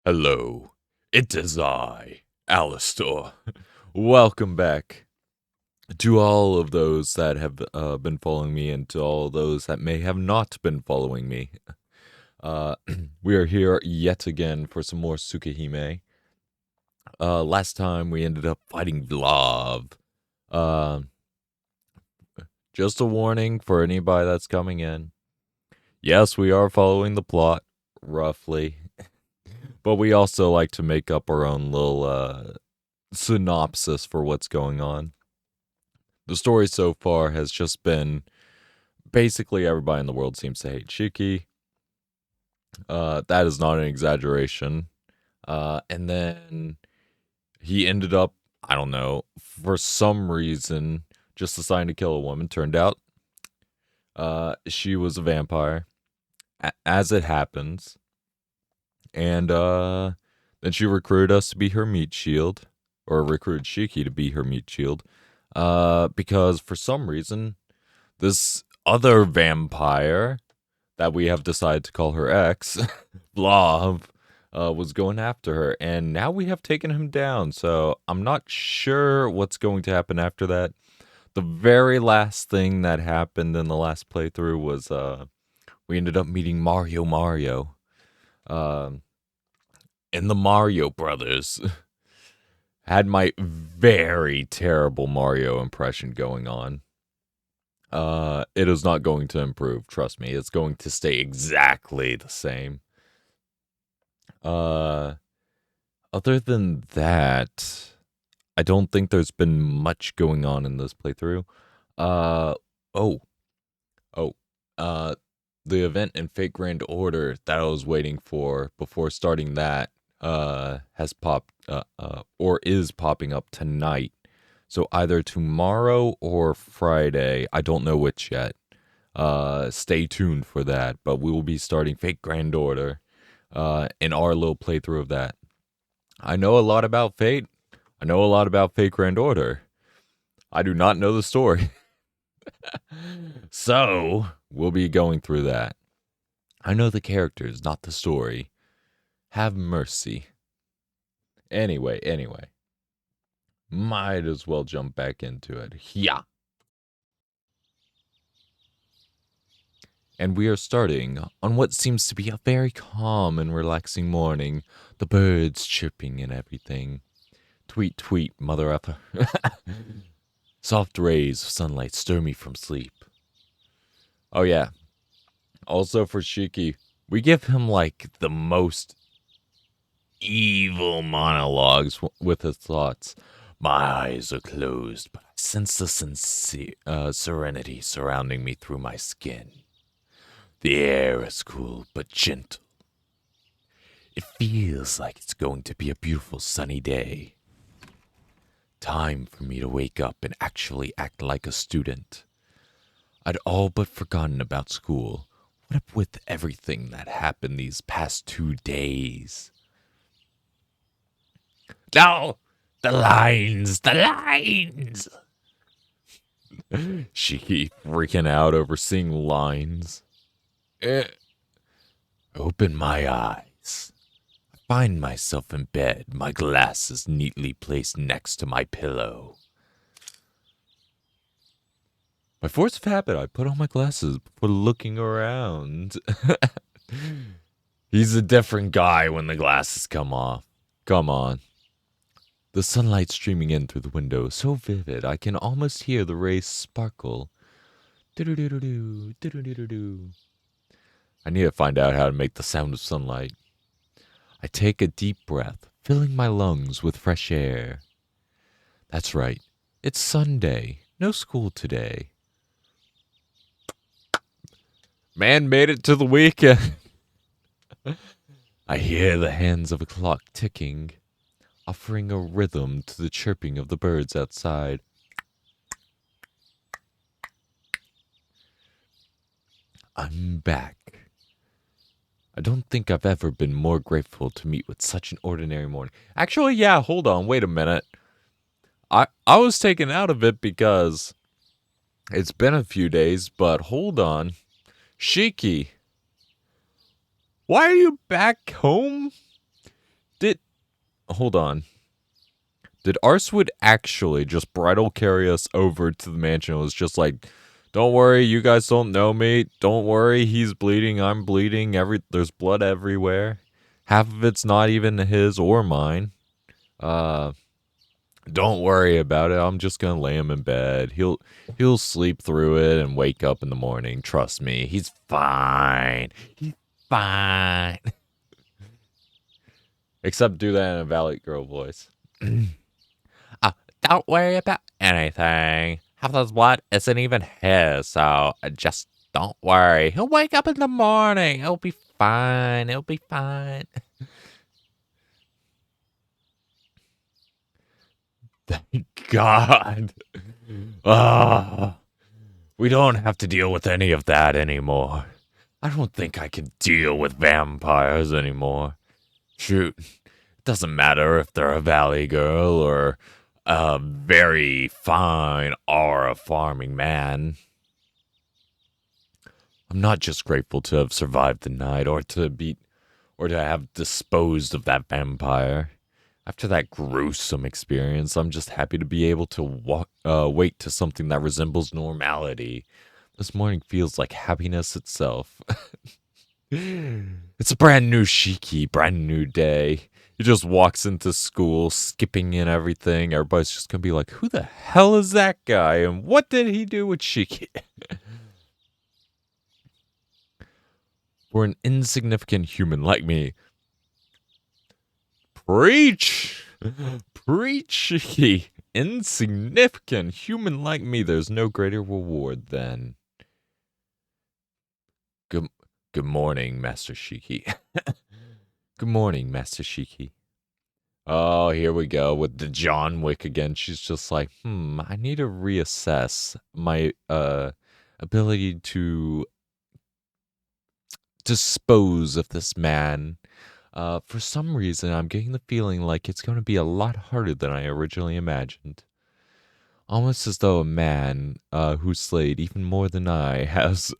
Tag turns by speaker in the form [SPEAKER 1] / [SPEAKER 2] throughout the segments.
[SPEAKER 1] Hello, it is I, Alistair. Welcome back to all of those that have been following me and to all those that may have not been following me. Uh, we are here yet again for some more Tsukihime. Last time we ended up fighting Vlav. Uh, just a warning for anybody that's coming in. Yes, we are following the plot, roughly. But we also like to make up our own little synopsis for what's going on. The story so far has just been basically everybody in the world seems to hate Shiki. That is not an exaggeration. And then he ended up, I don't know, for some reason, just deciding to kill a woman. Turned out she was a vampire, as it happens. And then she recruited us to be her meat shield, or recruited Shiki to be her meat shield. Because for some reason, this other vampire that we have decided to call her ex, Blob, was going after her, and now we have taken him down. So I'm not sure what's going to happen after that. The very last thing that happened in the last playthrough was we ended up meeting Mario. Um, and the Mario Brothers had my very terrible Mario impression going on. It is not going to improve, trust me. It's going to stay exactly the same. Other than that, I don't think there's been much going on in this playthrough. Uh, oh, oh, uh, the event in Fate Grand Order that I was waiting for before starting that, has popped, or is popping up tonight. So either tomorrow or Friday. I don't know which yet. Stay tuned for that. But we will be starting Fate Grand Order, in our little playthrough of that. I know a lot about Fate. I know a lot about Fate Grand Order. I do not know the story. So, we'll be going through that. I know the characters, not the story. Have mercy. Anyway. Might as well jump back into it. Yeah. And we are starting on what seems to be a very calm and relaxing morning. The birds chirping and everything. Tweet, mother effer. Soft rays of sunlight stir me from sleep. Oh, yeah. Also for Shiki, we give him like the most evil monologues with his thoughts. My eyes are closed, but I sense the serenity surrounding me through my skin. The air is cool but gentle. It feels like it's going to be a beautiful sunny day. Time for me to wake up and actually act like a student. I'd all but forgotten about school. What up with everything that happened these past 2 days? No! The lines! She freaking out over seeing lines. Open my eyes. I find myself in bed, my glasses neatly placed next to my pillow. By force of habit, I put on my glasses before looking around. He's a different guy when the glasses come off. Come on. The sunlight streaming in through the window is so vivid I can almost hear the rays sparkle. Do-do-do-do-do, do-do-do-do-do. I need to find out how to make the sound of sunlight. I take a deep breath, filling my lungs with fresh air. That's right. It's Sunday. No school today. Man made it to the weekend. I hear the hands of a clock ticking, offering a rhythm to the chirping of the birds outside. I'm back. I don't think I've ever been more grateful to meet with such an ordinary morning. Actually, yeah, hold on, wait a minute. I was taken out of it because it's been a few days, but hold on. Shiki, why are you back home? hold on. Did Arswood actually just bridal carry us over to the mansion? It was just like, don't worry, you guys don't know me. Don't worry, he's bleeding, I'm bleeding. There's blood everywhere. Half of it's not even his or mine. Don't worry about it. I'm just gonna lay him in bed. He'll sleep through it and wake up in the morning. Trust me, he's fine. He's fine. Except do that in a Valley Girl voice. Don't worry about anything. Half of his blood isn't even his, so just don't worry. He'll wake up in the morning. It'll be fine. It'll be fine. Thank God. We don't have to deal with any of that anymore. I don't think I can deal with vampires anymore. Shoot, it doesn't matter if they're a valley girl or a very fine aura farming man. I'm not just grateful to have survived the night or to have disposed of that vampire. After that gruesome experience, I'm just happy to be able to wake to something that resembles normality. This morning feels like happiness itself. It's a brand new Shiki, brand new day. He just walks into school, skipping in everything. Everybody's just gonna be like, who the hell is that guy? And what did he do with Shiki? For an insignificant human like me, preach! Preach! Insignificant human like me, there's no greater reward than... Good morning, Master Shiki. Good morning, Master Shiki. Oh, here we go with the John Wick again. She's just like, I need to reassess my ability to dispose of this man. For some reason, I'm getting the feeling like it's going to be a lot harder than I originally imagined. Almost as though a man who slayed even more than I has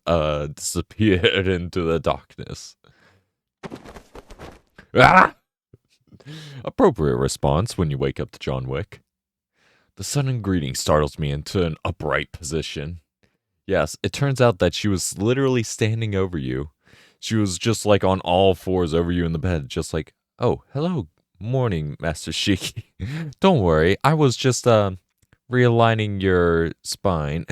[SPEAKER 1] disappeared into the darkness. Ah! Appropriate response when you wake up to John Wick. The sudden greeting startles me into an upright position. Yes, it turns out that she was literally standing over you. She was just like on all fours over you in the bed, just like, oh, hello, morning, Master Shiki. Don't worry, I was just realigning your spine.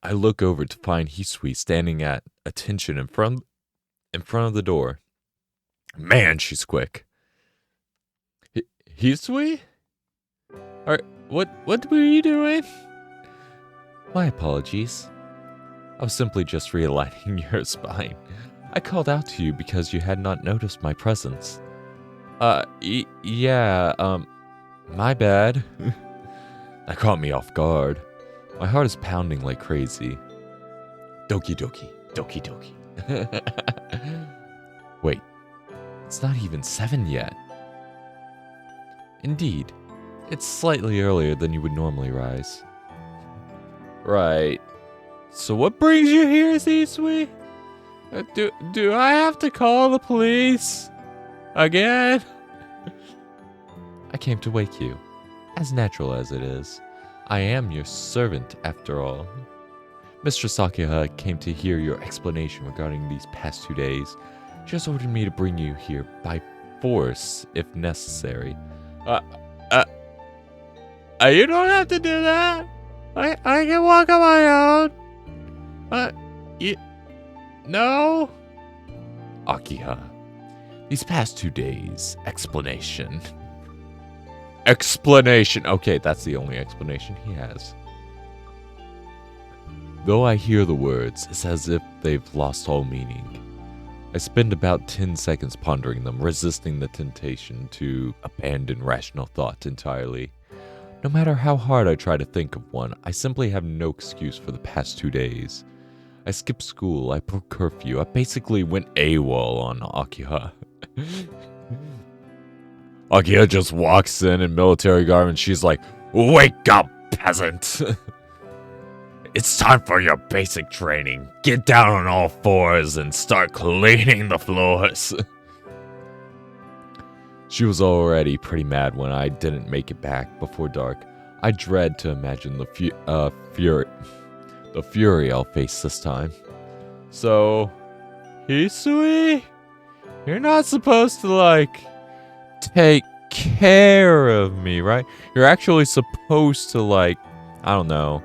[SPEAKER 1] I look over to find Hisui standing at attention in front of the door. Man, she's quick. Hisui? What were you doing? My apologies. I was simply just realigning your spine. I called out to you because you had not noticed my presence. Yeah, my bad. That caught me off guard. My heart is pounding like crazy. Doki doki, doki doki. Wait, it's not even 7 yet. Indeed, it's slightly earlier than you would normally rise. Right. So what brings you here, Hisui? Do I have to call the police? Again? I came to wake you, as natural as it is. I am your servant, after all. Mistress Sakiha came to hear your explanation regarding these past 2 days. She has ordered me to bring you here by force, if necessary. You don't have to do that. I can walk on my own. No? Akiha, these past 2 days, explanation. Explanation. Okay, that's the only explanation he has. Though I hear the words, it's as if they've lost all meaning. I spend about 10 seconds pondering them, resisting the temptation to abandon rational thought entirely. No matter how hard I try to think of one, I simply have no excuse for the past 2 days. I skipped school, I broke curfew, I basically went AWOL on Akiha. Akiha just walks in military garb, she's like, "Wake up, peasant! It's time for your basic training. Get down on all fours and start cleaning the floors." She was already pretty mad when I didn't make it back before dark. I dread to imagine the fury I'll face this time. So, Hisui, you're not supposed to, like, take care of me, right? You're actually supposed to, like, I don't know,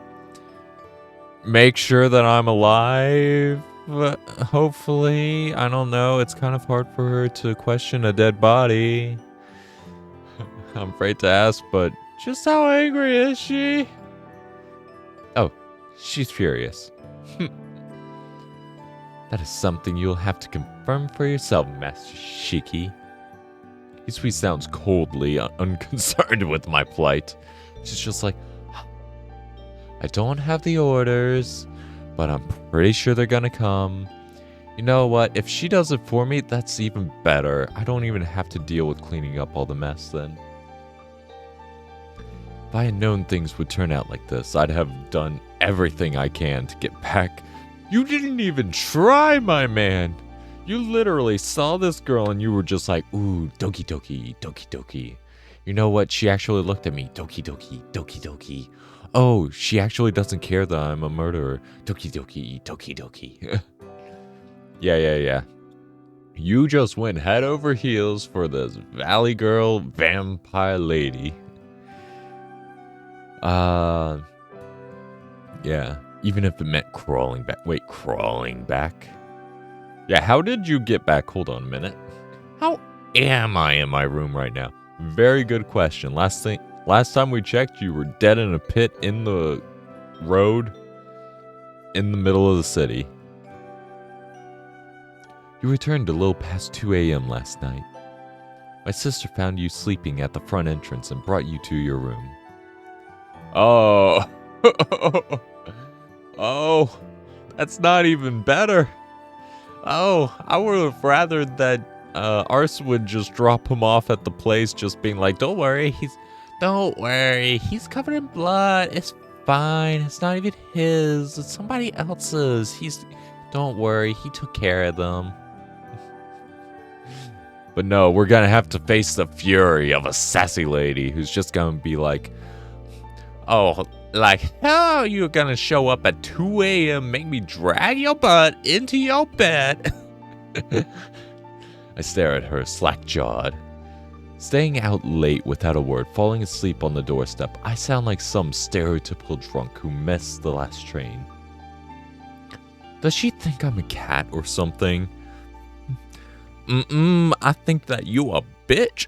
[SPEAKER 1] make sure that I'm alive, hopefully. I don't know, it's kind of hard for her to question a dead body. I'm afraid to ask, but just how angry is she? Oh, she's furious. That is something you'll have to confirm for yourself, Master Shiki. Hisui sounds coldly unconcerned with my plight. She's just like, I don't have the orders, but I'm pretty sure they're gonna come. You know what? If she does it for me, that's even better. I don't even have to deal with cleaning up all the mess then. If I had known things would turn out like this, I'd have done everything I can to get back. You didn't even try, my man. You literally saw this girl and you were just like, ooh, doki doki, doki doki. You know what? She actually looked at me. Doki doki, doki doki. Oh, she actually doesn't care that I'm a murderer. Doki doki, doki doki. Yeah. You just went head over heels for this Valley Girl vampire lady. Yeah. Even if it meant crawling back. Wait, crawling back? Yeah, how did you get back? Hold on a minute. How am I in my room right now? Very good question. Last time we checked, you were dead in a pit in the road in the middle of the city. You returned a little past 2 a.m. last night. My sister found you sleeping at the front entrance and brought you to your room. Oh. Oh, that's not even better. Oh, I would have rather that Ars would just drop him off at the place, just being like, don't worry, he's covered in blood. It's fine. It's not even his. It's somebody else's. Don't worry, he took care of them. But no, we're gonna have to face the fury of a sassy lady who's just gonna be like, oh, like, how are you gonna show up at 2 a.m., make me drag your butt into your bed? I stare at her, slack-jawed. Staying out late without a word, falling asleep on the doorstep, I sound like some stereotypical drunk who missed the last train. Does she think I'm a cat or something? I think that you a bitch.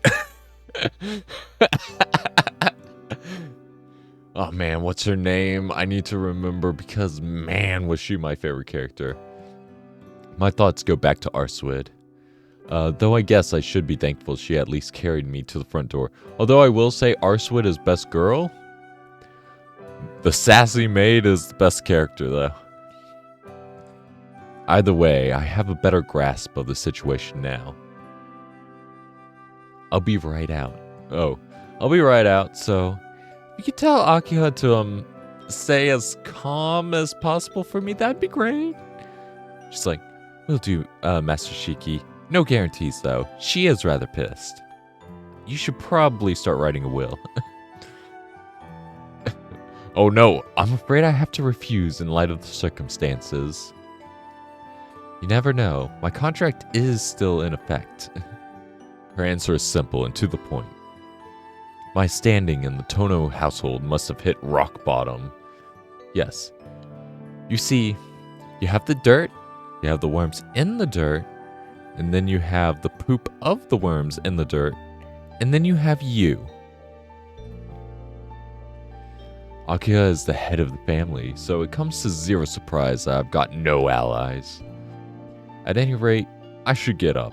[SPEAKER 1] Oh man, what's her name? I need to remember because man, was she my favorite character. My thoughts go back to Arswid. Though I guess I should be thankful she at least carried me to the front door. Although I will say Arswid is best girl. The sassy maid is the best character though. Either way, I have a better grasp of the situation now. I'll be right out. I'll be right out, so you could tell Akiha to stay as calm as possible for me. That'd be great. She's like, will do, Master Shiki. No guarantees though. She is rather pissed. You should probably start writing a will. Oh no, I'm afraid I have to refuse in light of the circumstances. You never know. My contract is still in effect. Her answer is simple and to the point. My standing in the Tono household must have hit rock bottom. Yes. You see, you have the dirt, you have the worms in the dirt, and then you have the poop of the worms in the dirt, and then you have you. Akiha is the head of the family, so it comes to zero surprise that I've got no allies. At any rate, I should get up.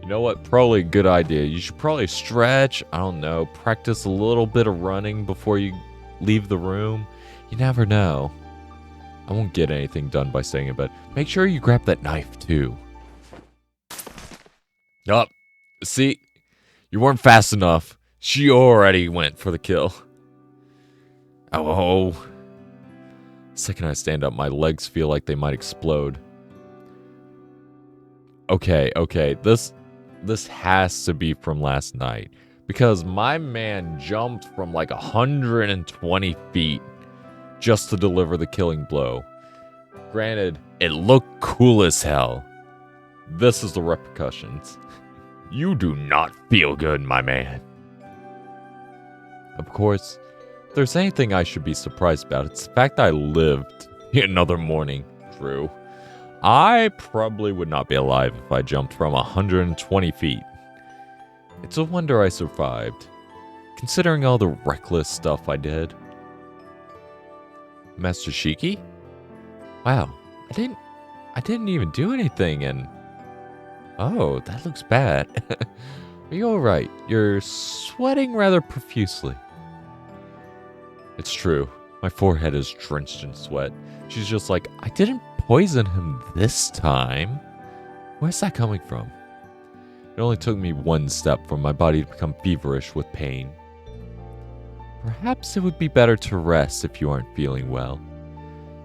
[SPEAKER 1] You know what? Probably a good idea. You should probably stretch, I don't know, practice a little bit of running before you leave the room. You never know. I won't get anything done by staying in bed. Make sure you grab that knife, too. Oh, see? You weren't fast enough. She already went for the kill. Oh. The second I stand up, my legs feel like they might explode. Okay, this has to be from last night. Because my man jumped from like 120 feet just to deliver the killing blow. Granted, it looked cool as hell. This is the repercussions. You do not feel good, my man. Of course, if there's anything I should be surprised about, it's the fact that I lived another morning. True. I probably would not be alive if I jumped from 120 feet. It's a wonder I survived, considering all the reckless stuff I did. Master Shiki? Wow, I didn't even do anything, and oh, that looks bad. Are you alright? You're sweating rather profusely. It's true. My forehead is drenched in sweat. She's just like, I didn't poison him this time. Where's that coming from? It only took me one step for my body to become feverish with pain. Perhaps it would be better to rest if you aren't feeling well.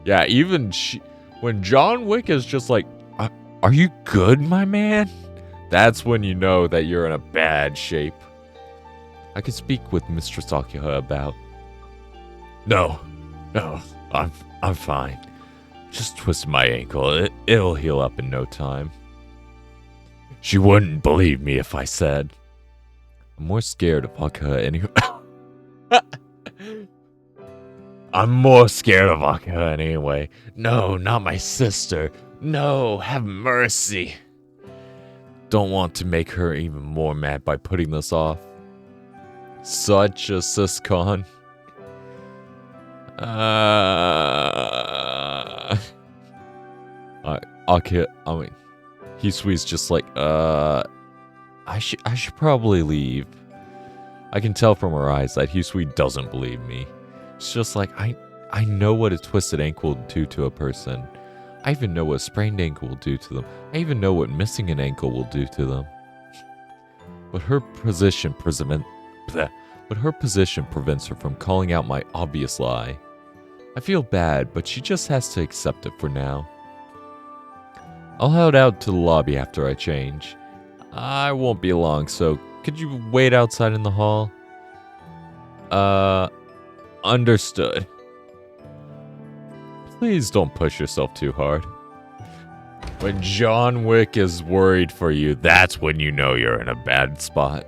[SPEAKER 1] Yeah, even when John Wick is just like, are you good, my man? That's when you know that you're in a bad shape. I could speak with Mistress Akuha about. No, I'm fine. Just twisted my ankle. It'll heal up in no time. She wouldn't believe me if I said. I'm more scared of Akuha anyway. I'm more scared of Akuha anyway. No, not my sister. No, have mercy. Don't want to make her even more mad by putting this off. Such a siscon. Hisui's just like, I should probably leave. I can tell from her eyes that Hisui doesn't believe me. It's just like, I know what a twisted ankle will do to a person. I even know what a sprained ankle will do to them. I even know what missing an ankle will do to them. But her position prevents her from calling out my obvious lie. I feel bad, but she just has to accept it for now. I'll head out to the lobby after I change. I won't be long, so could you wait outside in the hall? Understood. Please don't push yourself too hard. When John Wick is worried for you, that's when you know you're in a bad spot.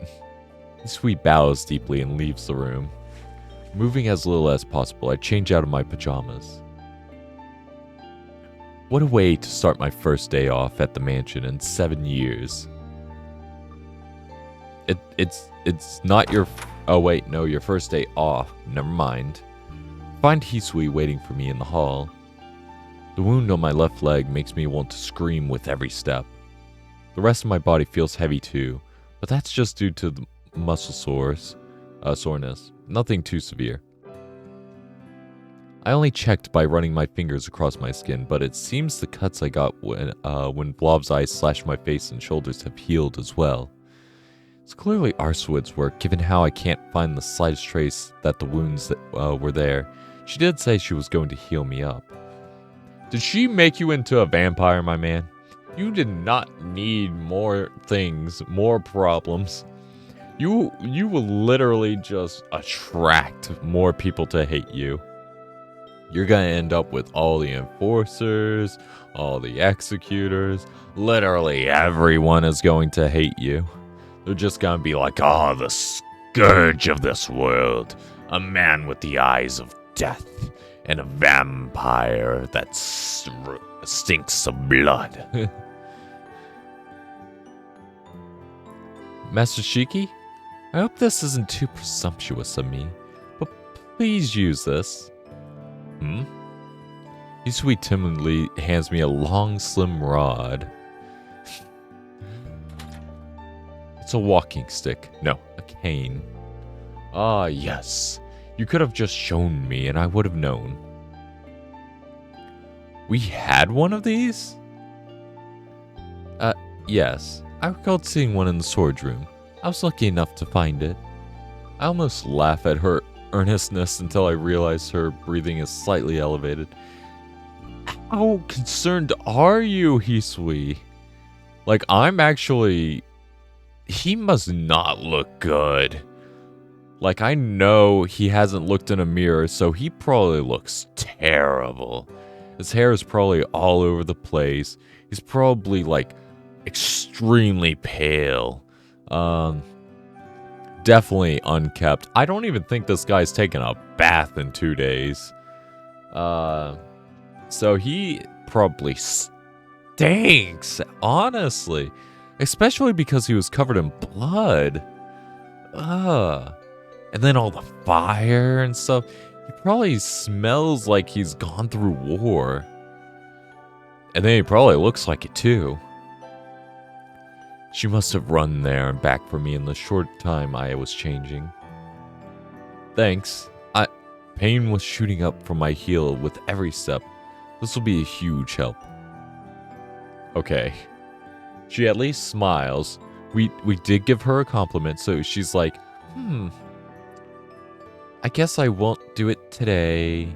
[SPEAKER 1] Sweet bows deeply and leaves the room. Moving as little as possible, I change out of my pajamas. What a way to start my first day off at the mansion in 7 years. It's not your... Oh wait, no, your first day off. Never mind. Find Hisui waiting for me in the hall. The wound on my left leg makes me want to scream with every step. The rest of my body feels heavy too, but that's just due to the muscle soreness. Nothing too severe. I only checked by running my fingers across my skin, but it seems the cuts I got when Blob's eyes slashed my face and shoulders have healed as well. It's clearly Arsewood's work, given how I can't find the slightest trace that the wounds were there. She did say she was going to heal me up. Did she make you into a vampire, my man? You did not need more things, more problems. You will literally just attract more people to hate you. You're gonna end up with all the enforcers, all the executors. Literally everyone is going to hate you. They're just gonna be like, oh, the scourge of this world. A man with the eyes of death. And a vampire that stinks of blood. Master Shiki? I hope this isn't too presumptuous of me, but please use this. Hisui timidly hands me a long, slim rod. It's a walking stick. No, a cane. Ah, yes. You could have just shown me and I would have known. We had one of these? Yes. I recalled seeing one in the storage room. I was lucky enough to find it. I almost laugh at her earnestness until I realize her breathing is slightly elevated. How concerned are you, Hisui? Like, I'm actually he must not look good. Like, I know he hasn't looked in a mirror, so he probably looks terrible. His hair is probably all over the place. He's probably, like, extremely pale. Definitely unkept. I don't even think this guy's taken a bath in 2 days. So he probably stinks, honestly. Especially because he was covered in blood. And then all the fire and stuff. He probably smells like he's gone through war. And then he probably looks like it too. She must have run there and back for me in the short time I was changing. Thanks. Pain was shooting up from my heel with every step. This will be a huge help. Okay. She at least smiles. We did give her a compliment, so she's like, I guess I won't do it today.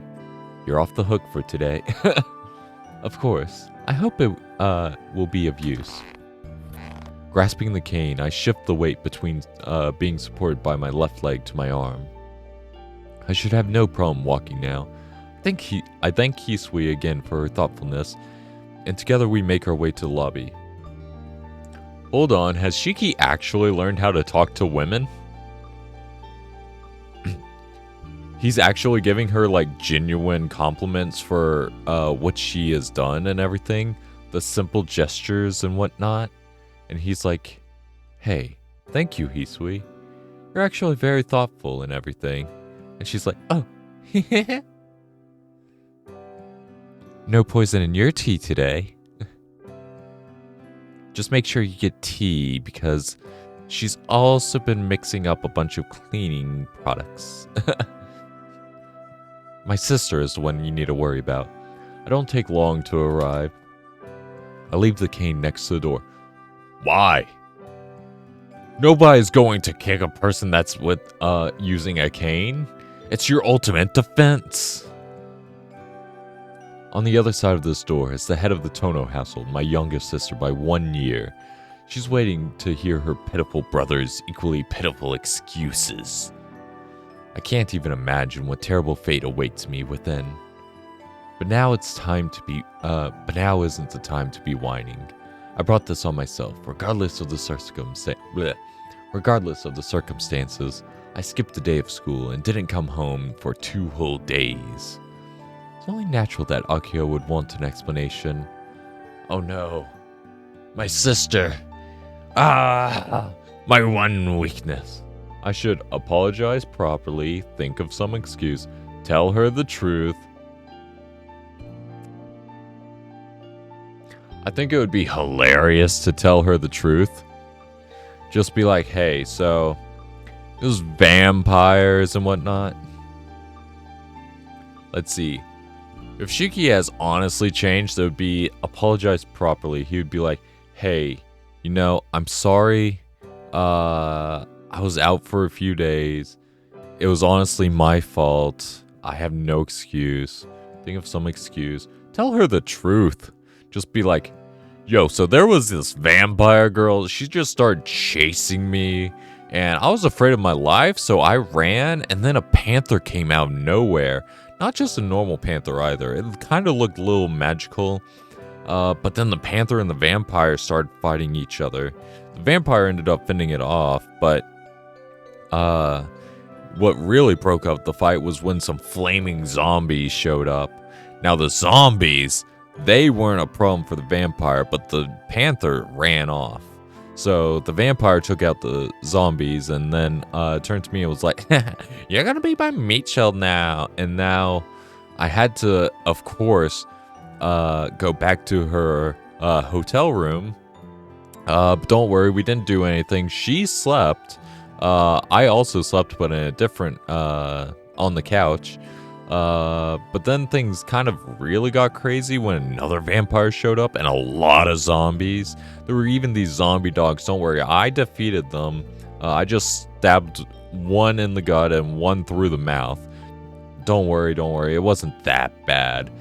[SPEAKER 1] You're off the hook for today. Of course. I hope it will be of use. Grasping the cane, I shift the weight between being supported by my left leg to my arm. I should have no problem walking now. I thank Hisui again for her thoughtfulness, and together we make our way to the lobby. Hold on, has Shiki actually learned how to talk to women? He's actually giving her, like, genuine compliments for what she has done and everything. The simple gestures and whatnot. And he's like, hey, thank you, Hisui. You're actually very thoughtful and everything. And she's like, oh, no poison in your tea today. Just make sure you get tea because she's also been mixing up a bunch of cleaning products. My sister is the one you need to worry about. I don't take long to arrive. I leave the cane next to the door. Why? Nobody's going to kick a person that's with using a cane. It's your ultimate defense. On the other side of this door is the head of the Tono household, my youngest sister by 1 year. She's waiting to hear her pitiful brother's equally pitiful excuses. I can't even imagine what terrible fate awaits me within. But now isn't the time to be whining. I brought this on myself, regardless of the circumstances. I skipped a day of school and didn't come home for 2 whole days. It's only natural that Akio would want an explanation. Oh no. My sister. My one weakness. I should apologize properly, think of some excuse, tell her the truth. I think it would be hilarious to tell her the truth. Just be like, hey, so those vampires and whatnot. Let's see. If Shiki has honestly changed, it would be apologize properly. He would be like, hey, I'm sorry. I was out for a few days. It was honestly my fault. I have no excuse. Think of some excuse. Tell her the truth. Just be like, yo, so there was this vampire girl. She just started chasing me. And I was afraid of my life, so I ran. And then a panther came out of nowhere. Not just a normal panther either. It kind of looked a little magical. But then the panther and the vampire started fighting each other. The vampire ended up fending it off. But what really broke up the fight was when some flaming zombies showed up. Now the zombies, they weren't a problem for the vampire, but the panther ran off. So the vampire took out the zombies and then turned to me and was like, you're gonna be my meat shield now. And now I had to, of course, go back to her hotel room. But don't worry, we didn't do anything. She slept. I also slept, but in a different, on the couch. But then things kind of really got crazy when another vampire showed up and a lot of zombies. There were even these zombie dogs. Don't worry, I defeated them. I just stabbed one in the gut and one through the mouth. Don't worry. It wasn't that bad.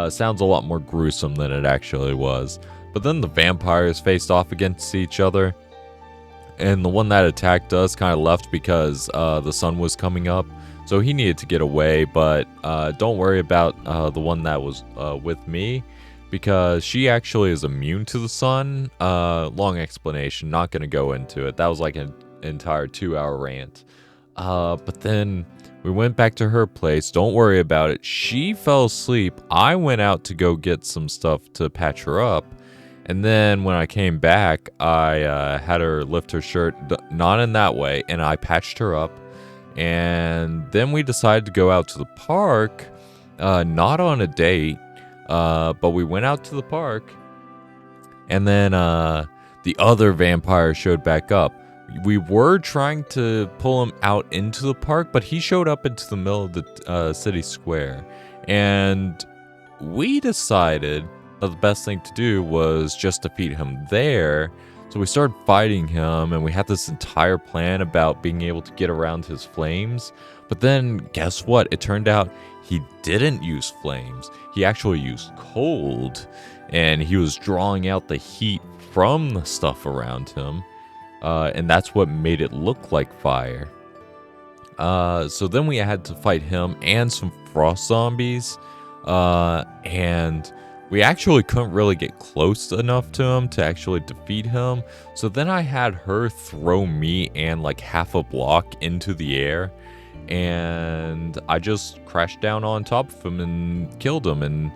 [SPEAKER 1] Sounds a lot more gruesome than it actually was. But then the vampires faced off against each other. and the one that attacked us kind of left because the sun was coming up, so he needed to get away. But don't worry about the one that was with me, because she actually is immune to the sun. Long explanation, not gonna go into it. That was like an entire 2-hour rant. But then we went back to her place. Don't worry about it. She fell asleep. I went out to go get some stuff to patch her up. And then when I came back, I had her lift her shirt, not in that way, and I patched her up. And then we decided to go out to the park, not on a date, but we went out to the park. And then the other vampire showed back up. We were trying to pull him out into the park, but he showed up into the middle of the city square. And we decided that the best thing to do was just defeat him there. So we started fighting him, and we had this entire plan about being able to get around his flames. But then, guess what? It turned out he didn't use flames. He actually used cold, and he was drawing out the heat from the stuff around him. And that's what made it look like fire. So then we had to fight him and some frost zombies. And we actually couldn't really get close enough to him to actually defeat him. So then I had her throw me and like half a block into the air. And I just crashed down on top of him and killed him. And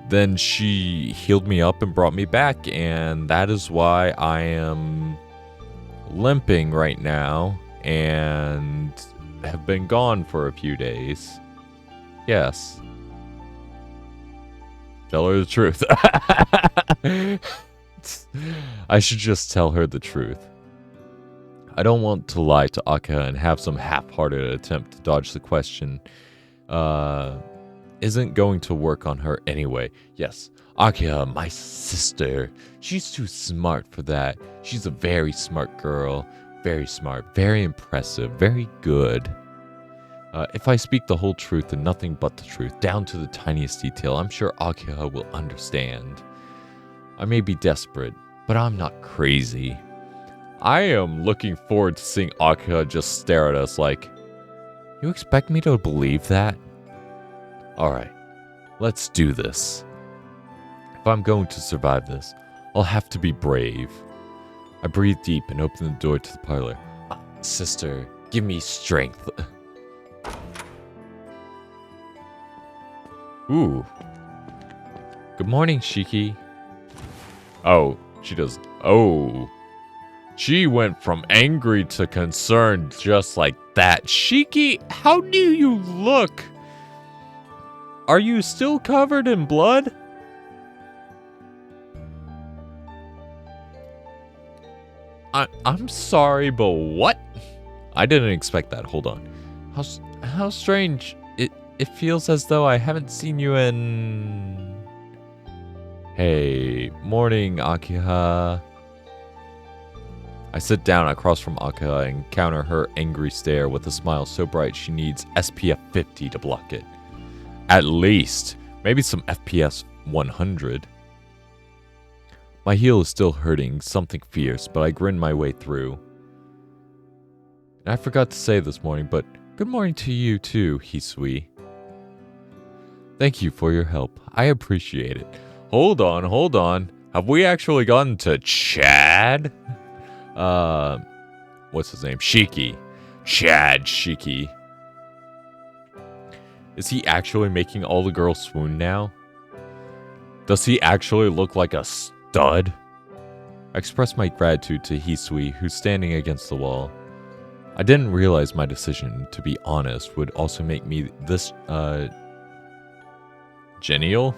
[SPEAKER 1] then she healed me up and brought me back. And that is why I am limping right now and have been gone for a few days. Yes. Tell her the truth. I should just tell her the truth. I don't want to lie to Aka and have some half-hearted attempt to dodge the question. Isn't going to work on her anyway. Yes, Aka, my sister. She's too smart for that. She's a very smart girl. Very smart. Very impressive. Very good. If I speak the whole truth and nothing but the truth, down to the tiniest detail, I'm sure Aka will understand. I may be desperate, but I'm not crazy. I am looking forward to seeing Aka just stare at us like, you expect me to believe that? Alright, let's do this. If I'm going to survive this, I'll have to be brave. I breathe deep and open the door to the parlor. Sister, give me strength. Ooh. Good morning, Shiki. Oh, she does. Oh. She went from angry to concerned just like that. Shiki, how do you look? Are you still covered in blood? I'm sorry, but what? I didn't expect that. Hold on. How strange. It feels as though I haven't seen you in... Hey, morning, Akiha. I sit down across from Akiha and counter her angry stare with a smile so bright she needs SPF 50 to block it. At least. Maybe some FPS 100. My heel is still hurting, something fierce, but I grin my way through. And I forgot to say this morning, but good morning to you too, Hisui. Thank you for your help. I appreciate it. Hold on. Have we actually gotten to Chad? What's his name? Shiki. Chad Shiki. Is he actually making all the girls swoon now? Does he actually look like a stud? I express my gratitude to Hisui, who's standing against the wall. I didn't realize my decision, to be honest, would also make me this, genial?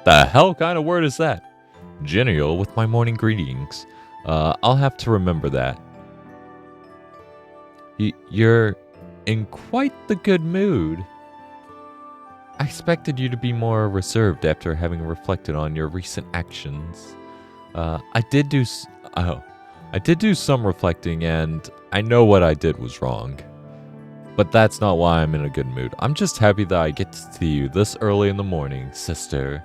[SPEAKER 1] The hell kind of word is that? Genial with my morning greetings. I'll have to remember that. You're in quite the good mood. I expected you to be more reserved after having reflected on your recent actions. I did do some reflecting, and I know what I did was wrong. But that's not why I'm in a good mood. I'm just happy that I get to see you this early in the morning, sister.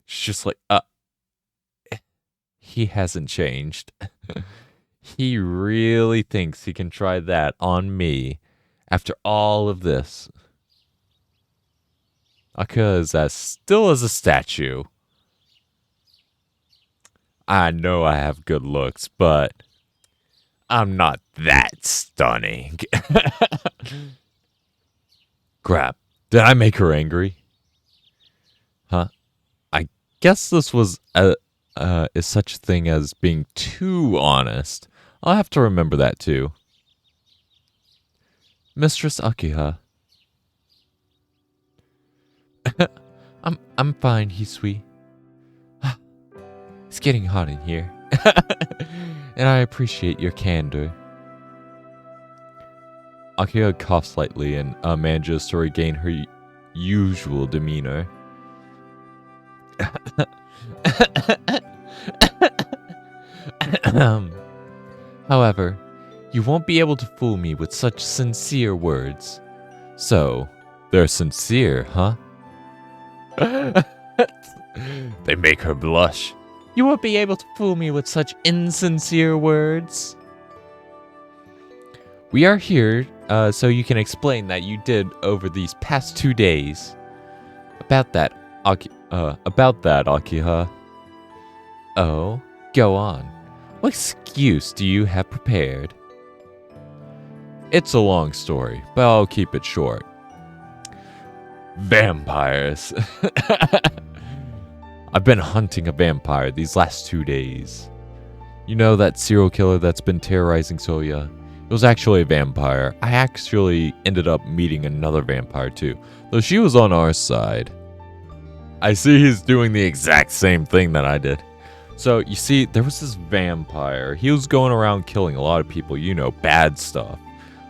[SPEAKER 1] She's just like, he hasn't changed. He really thinks he can try that on me after all of this. Aka is as still as a statue. I know I have good looks, but I'm not that stunning. Crap. Did I make her angry? Huh? I guess this was is such a thing as being too honest. I'll have to remember that too. Mistress Akiha. I'm fine, Hisui. It's getting hot in here. And I appreciate your candor. Akiha coughs slightly and manages to regain her usual demeanor. However, you won't be able to fool me with such sincere words. So, they're sincere, huh? They make her blush. You won't be able to fool me with such insincere words. We are here so you can explain that you did over these past 2 days. About that, Akiha. Oh, go on. What excuse do you have prepared? It's a long story, but I'll keep it short. Vampires. I've been hunting a vampire these last 2 days. You know that serial killer that's been terrorizing Soya? It was actually a vampire. I actually ended up meeting another vampire too, though she was on our side. I see he's doing the exact same thing that I did. So, you see, there was this vampire. He was going around killing a lot of people, you know, bad stuff.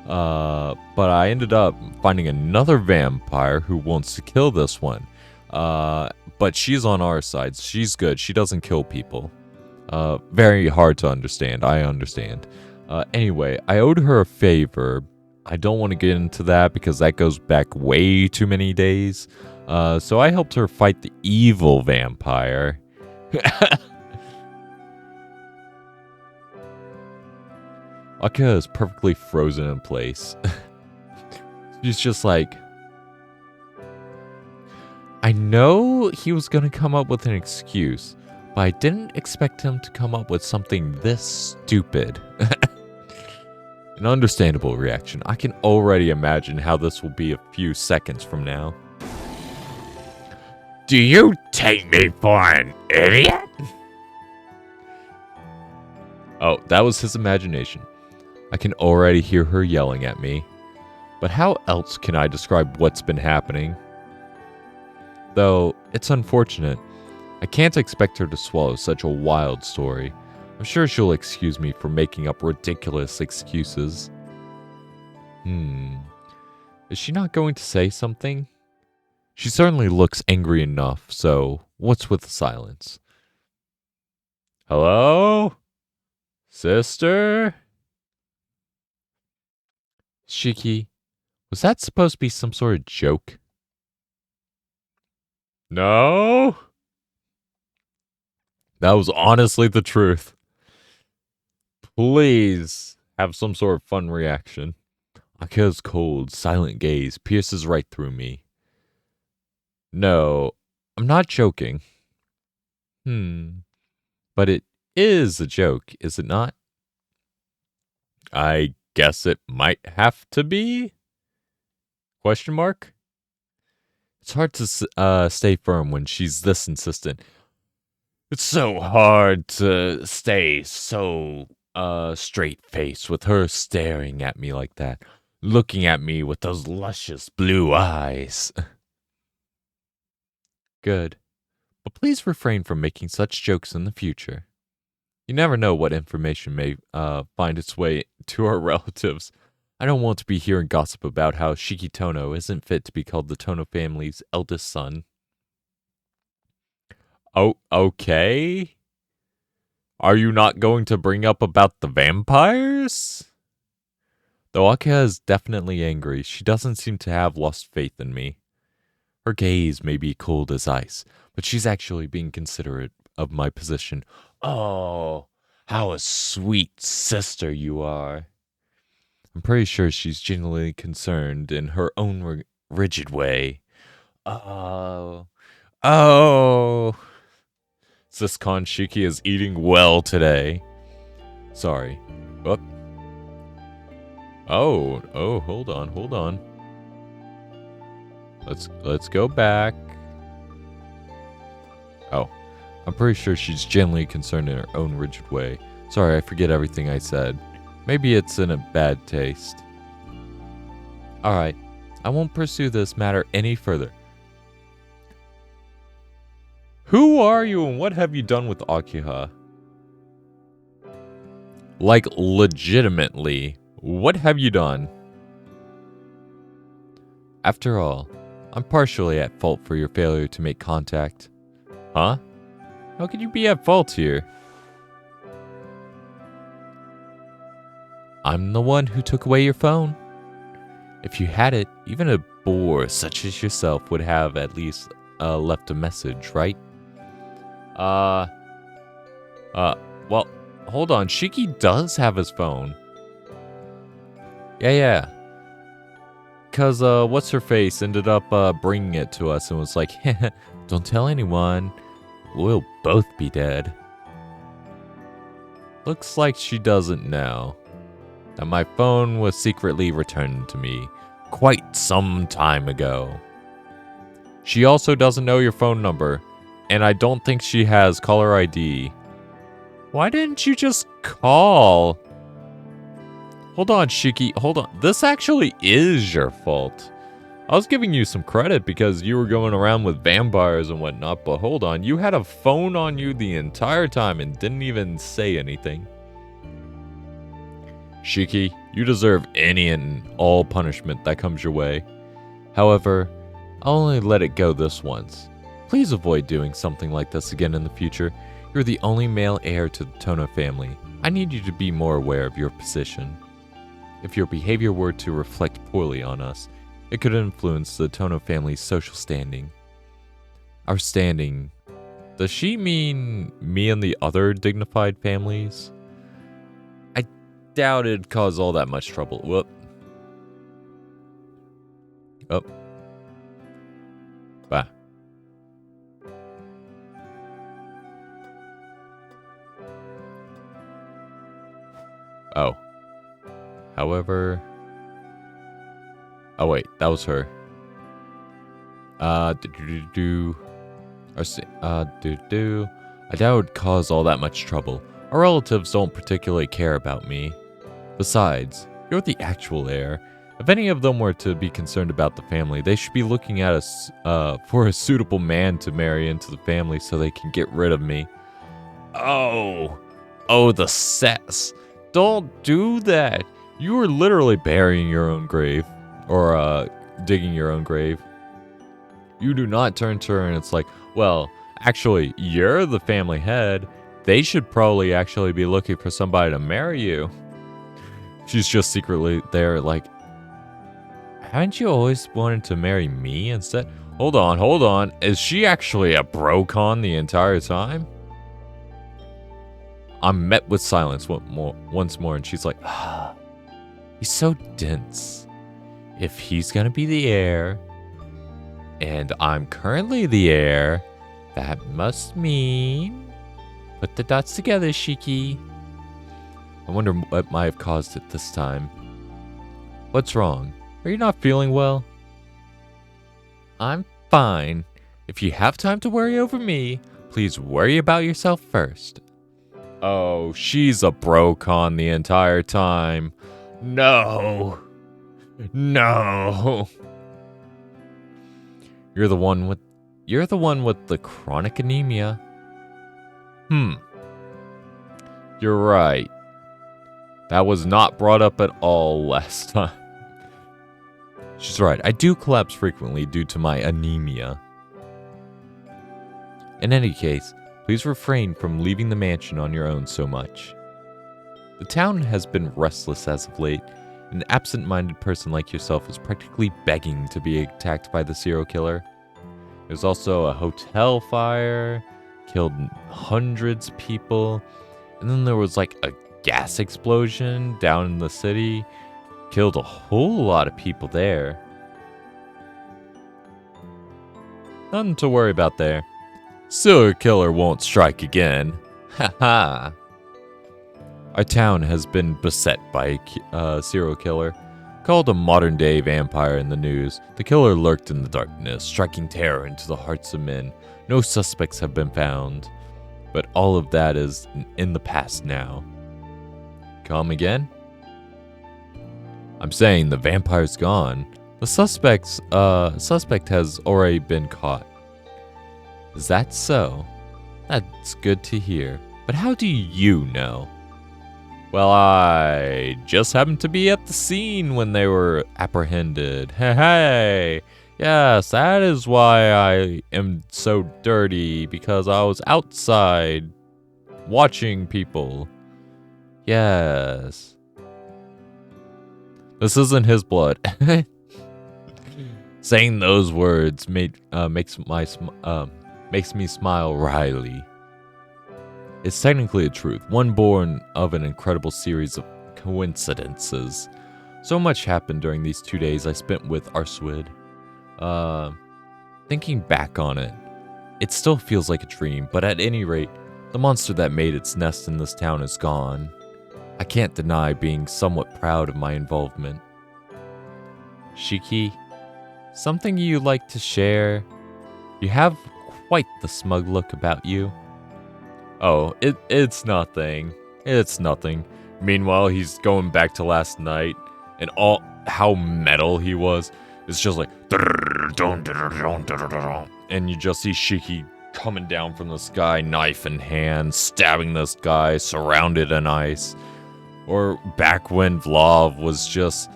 [SPEAKER 1] But I ended up finding another vampire who wants to kill this one. But she's on our side. She's good. She doesn't kill people. Very hard to understand. I understand. Anyway, I owed her a favor. I don't want to get into that because that goes back way too many days. So I helped her fight the evil vampire. Aka is perfectly frozen in place. She's just like, I know he was going to come up with an excuse, but I didn't expect him to come up with something this stupid. An understandable reaction. I can already imagine how this will be a few seconds from now. Do you take me for an idiot? Oh, that was his imagination. I can already hear her yelling at me. But how else can I describe what's been happening? Though, it's unfortunate. I can't expect her to swallow such a wild story. I'm sure she'll excuse me for making up ridiculous excuses. Is she not going to say something? She certainly looks angry enough, so what's with the silence? Hello? Sister? Shiki, was that supposed to be some sort of joke? No? That was honestly the truth. Please have some sort of fun reaction. Akiha's cold, silent gaze pierces right through me. No, I'm not joking. But it is a joke, is it not? I guess it might have to be? Question mark? It's hard to stay firm when she's this insistent. It's so hard to stay so straight-faced with her staring at me like that, looking at me with those luscious blue eyes. Good. But please refrain from making such jokes in the future. You never know what information may find its way to our relatives. I don't want to be hearing gossip about how Shiki Tono isn't fit to be called the Tono family's eldest son. Oh, okay. Are you not going to bring up about the vampires? Though Akiha is definitely angry, she doesn't seem to have lost faith in me. Her gaze may be cold as ice, but she's actually being considerate of my position Oh, how a sweet sister you are. I'm pretty sure she's genuinely concerned in her own rigid way. Oh. Oh. Sis Shiki is eating well today. Sorry. Whoop. Oh, hold on. Let's go back. Oh, I'm pretty sure she's genuinely concerned in her own rigid way. Sorry, I forget everything I said. Maybe it's in a bad taste. Alright, I won't pursue this matter any further. Who are you and what have you done with Akiha? Like, legitimately, what have you done? After all, I'm partially at fault for your failure to make contact. Huh? How could you be at fault here? I'm the one who took away your phone. If you had it, even a bore such as yourself would have at least left a message, right? Well, hold on. Shiki does have his phone. Yeah. Because, what's her face ended up bringing it to us and was like, don't tell anyone. We'll both be dead. Looks like she doesn't know that my phone was secretly returned to me quite some time ago. She also doesn't know your phone number, and I don't think she has caller ID. Why didn't you just call? Hold on, Shiki, hold on. This actually is your fault. I was giving you some credit because you were going around with vampires and whatnot, but hold on, you had a phone on you the entire time and didn't even say anything. Shiki, you deserve any and all punishment that comes your way. However, I'll only let it go this once. Please avoid doing something like this again in the future. You're the only male heir to the Tono family. I need you to be more aware of your position. If your behavior were to reflect poorly on us, it could influence the Tono family's social standing. Our standing. Does she mean me and the other dignified families? I doubt it'd cause all that much trouble. Whoop. Oh. Bah. Oh. However... Oh wait, that was her. I doubt it would cause all that much trouble. Our relatives don't particularly care about me. Besides, you're the actual heir. If any of them were to be concerned about the family, they should be looking at us for a suitable man to marry into the family so they can get rid of me. Oh, the sass. Don't do that. You were literally burying your own grave. Or, digging your own grave. You do not turn to her and it's like, well, actually, you're the family head. They should probably actually be looking for somebody to marry you. She's just secretly there like, haven't you always wanted to marry me instead? Hold on. Is she actually a bro-con the entire time? I'm met with silence once more and she's like, he's so dense. If he's gonna be the heir, and I'm currently the heir, that must mean... Put the dots together, Shiki. I wonder what might have caused it this time. What's wrong? Are you not feeling well? I'm fine. If you have time to worry over me, please worry about yourself first. Oh, she's a bro-con the entire time. No. You're the one with the chronic anemia. You're right. That was not brought up at all last time. She's right. I do collapse frequently due to my anemia. In any case, please refrain from leaving the mansion on your own so much. The town has been restless as of late. An absent-minded person like yourself is practically begging to be attacked by the serial killer. There's also a hotel fire. killed hundreds of people. And then there was like a gas explosion down in the city. Killed a whole lot of people there. Nothing to worry about there. Serial killer won't strike again. Haha. Our town has been beset by a serial killer. Called a modern-day vampire in the news, the killer lurked in the darkness, striking terror into the hearts of men. No suspects have been found, but all of that is in the past now. Come again? I'm saying the vampire's gone. The suspect has already been caught. Is that so? That's good to hear. But how do you know? Well, I just happened to be at the scene when they were apprehended. Hey. Yes, that is why I am so dirty, because I was outside watching people. Yes. This isn't his blood. Saying those words makes me smile wryly. It's technically a truth, one born of an incredible series of coincidences. So much happened during these 2 days I spent with Arswid. Thinking back on it, it still feels like a dream, but at any rate, the monster that made its nest in this town is gone. I can't deny being somewhat proud of my involvement. Shiki, something you like to share? You have quite the smug look about you. Oh, it's nothing. It's nothing. Meanwhile, he's going back to last night, and all how metal he was. It's just like, and you just see Shiki coming down from the sky, knife in hand, stabbing this guy, surrounded in ice. Or back when Vlav was just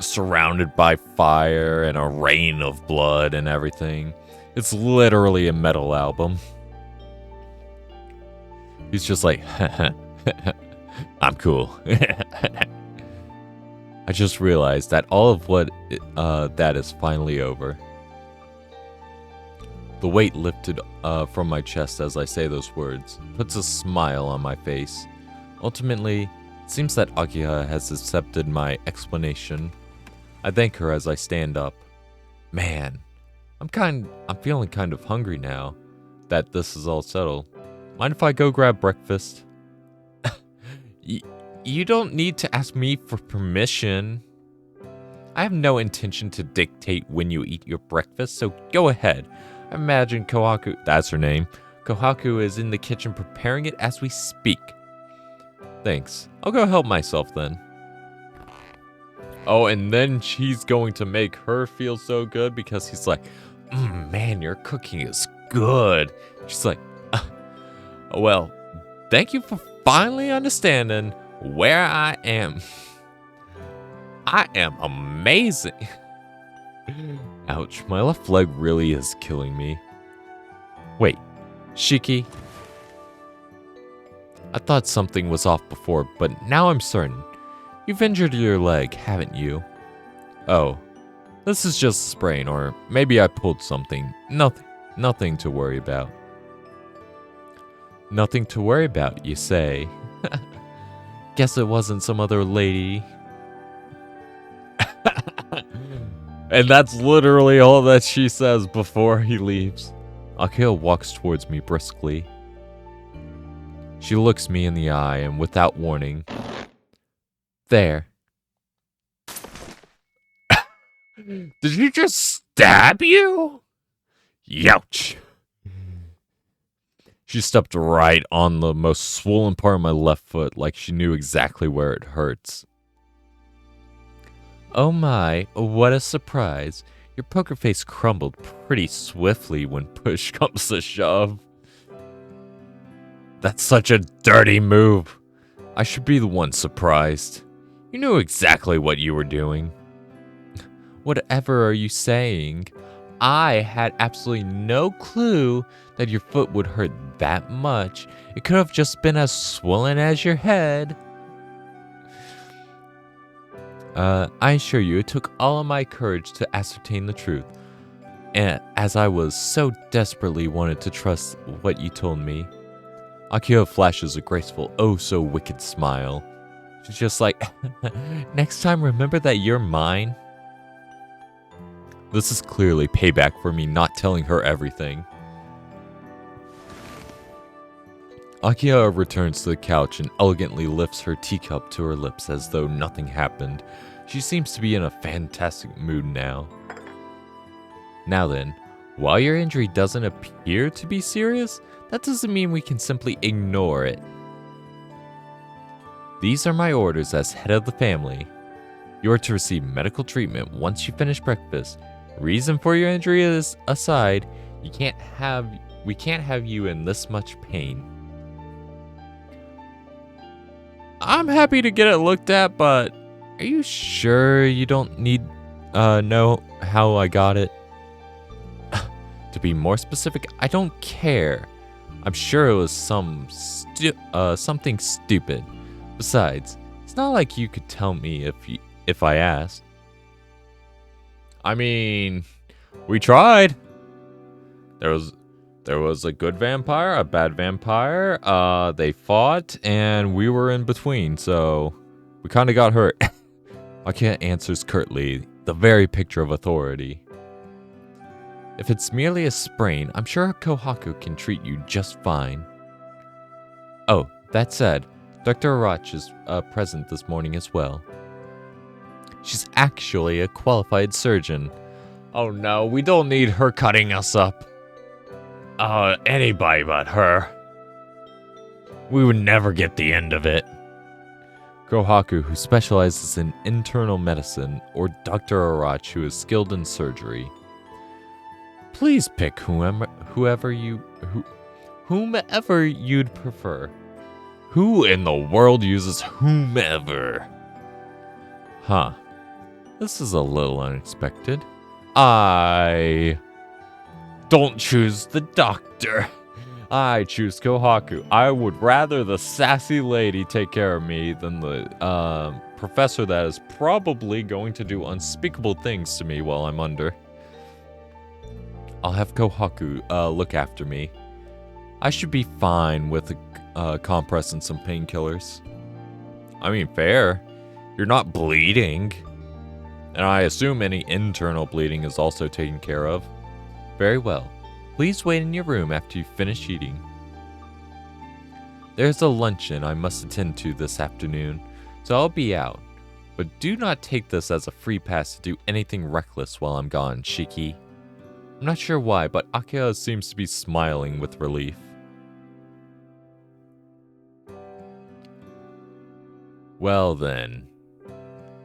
[SPEAKER 1] surrounded by fire and a rain of blood and everything. It's literally a metal album. He's just like, I'm cool. I just realized that all of what that is finally over. The weight lifted from my chest as I say those words, puts a smile on my face. Ultimately, it seems that Akiha has accepted my explanation. I thank her as I stand up. Man, I'm feeling kind of hungry now that this is all settled. Mind if I go grab breakfast? You don't need to ask me for permission. I have no intention to dictate when you eat your breakfast, so go ahead. I imagine Kohaku, that's her name, Kohaku is in the kitchen preparing it as we speak. Thanks. I'll go help myself then. Oh, and then she's going to make her feel so good because he's like, man, your cooking is good. She's like, well, thank you for finally understanding where I am. I am amazing. Ouch, my left leg really is killing me. Wait, Shiki? I thought something was off before, but now I'm certain. You've injured your leg, haven't you? Oh, this is just a sprain, or maybe I pulled something. Nothing to worry about. Nothing to worry about, you say? Guess it wasn't some other lady. And that's literally all that she says before he leaves. Akio walks towards me briskly. She looks me in the eye and without warning. There. Did he just stab you? Youch. She stepped right on the most swollen part of my left foot like she knew exactly where it hurts. Oh my, what a surprise. Your poker face crumbled pretty swiftly when push comes to shove. That's such a dirty move. I should be the one surprised. You knew exactly what you were doing. Whatever are you saying? I had absolutely no clue that your foot would hurt that much. It could have just been as swollen as your head. I assure you, it took all of my courage to ascertain the truth. And as I was so desperately wanted to trust what you told me, Akio flashes a graceful, oh so wicked smile. She's just like, next time remember that you're mine. This is clearly payback for me not telling her everything. Akio returns to the couch and elegantly lifts her teacup to her lips as though nothing happened. She seems to be in a fantastic mood now. Now then, while your injury doesn't appear to be serious, that doesn't mean we can simply ignore it. These are my orders as head of the family. You are to receive medical treatment once you finish breakfast. Reason for your injury is aside, we can't have you in this much pain. I'm happy to get it looked at, but are you sure you don't need know how I got it? To be more specific, I don't care. I'm sure it was something stupid. Besides, it's not like you could tell me if I asked. I mean, we tried. There was a good vampire, a bad vampire. They fought, and we were in between, so we kind of got hurt. Akio answers curtly, the very picture of authority. If it's merely a sprain, I'm sure Kohaku can treat you just fine. Oh, that said, Dr. Arach is present this morning as well. She's actually a qualified surgeon. Oh no, we don't need her cutting us up. Anybody but her. We would never get the end of it. Kohaku, who specializes in internal medicine, or Dr. Arach, who is skilled in surgery. Please pick whomever you'd prefer. Who in the world uses whomever? Huh. This is a little unexpected. I don't choose the doctor. I choose Kohaku. I would rather the sassy lady take care of me than the professor that is probably going to do unspeakable things to me while I'm under. I'll have Kohaku look after me. I should be fine with a compress and some painkillers. I mean, fair. You're not bleeding. And I assume any internal bleeding is also taken care of. Very well. Please wait in your room after you finish eating. There's a luncheon I must attend to this afternoon, so I'll be out. But do not take this as a free pass to do anything reckless while I'm gone, Shiki. I'm not sure why, but Akio seems to be smiling with relief. Well then,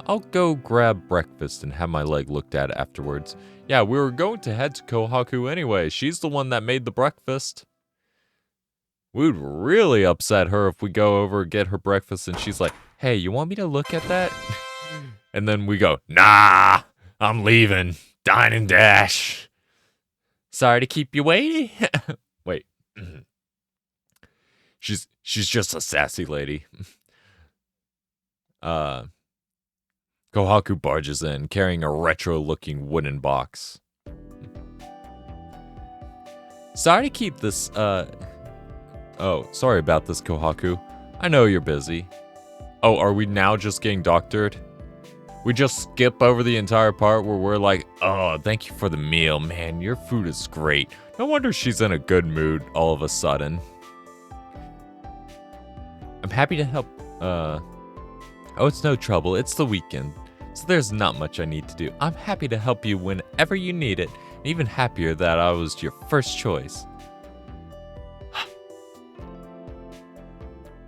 [SPEAKER 1] I'll go grab breakfast and have my leg looked at afterwards. Yeah, we were going to head to Kohaku anyway. She's the one that made the breakfast. We'd really upset her if we go over and get her breakfast and she's like, hey, you want me to look at that? And then we go, nah, I'm leaving. Dine and dash. Sorry to keep you waiting. Wait. She's just a sassy lady. Kohaku barges in, carrying a retro-looking wooden box. Sorry to keep this, Oh, sorry about this, Kohaku. I know you're busy. Oh, are we now just getting doctored? We just skip over the entire part where we're like, oh, thank you for the meal, man. Your food is great. No wonder she's in a good mood all of a sudden. I'm happy to help, Oh, it's no trouble. It's the weekend, so there's not much I need to do. I'm happy to help you whenever you need it. And even happier that I was your first choice.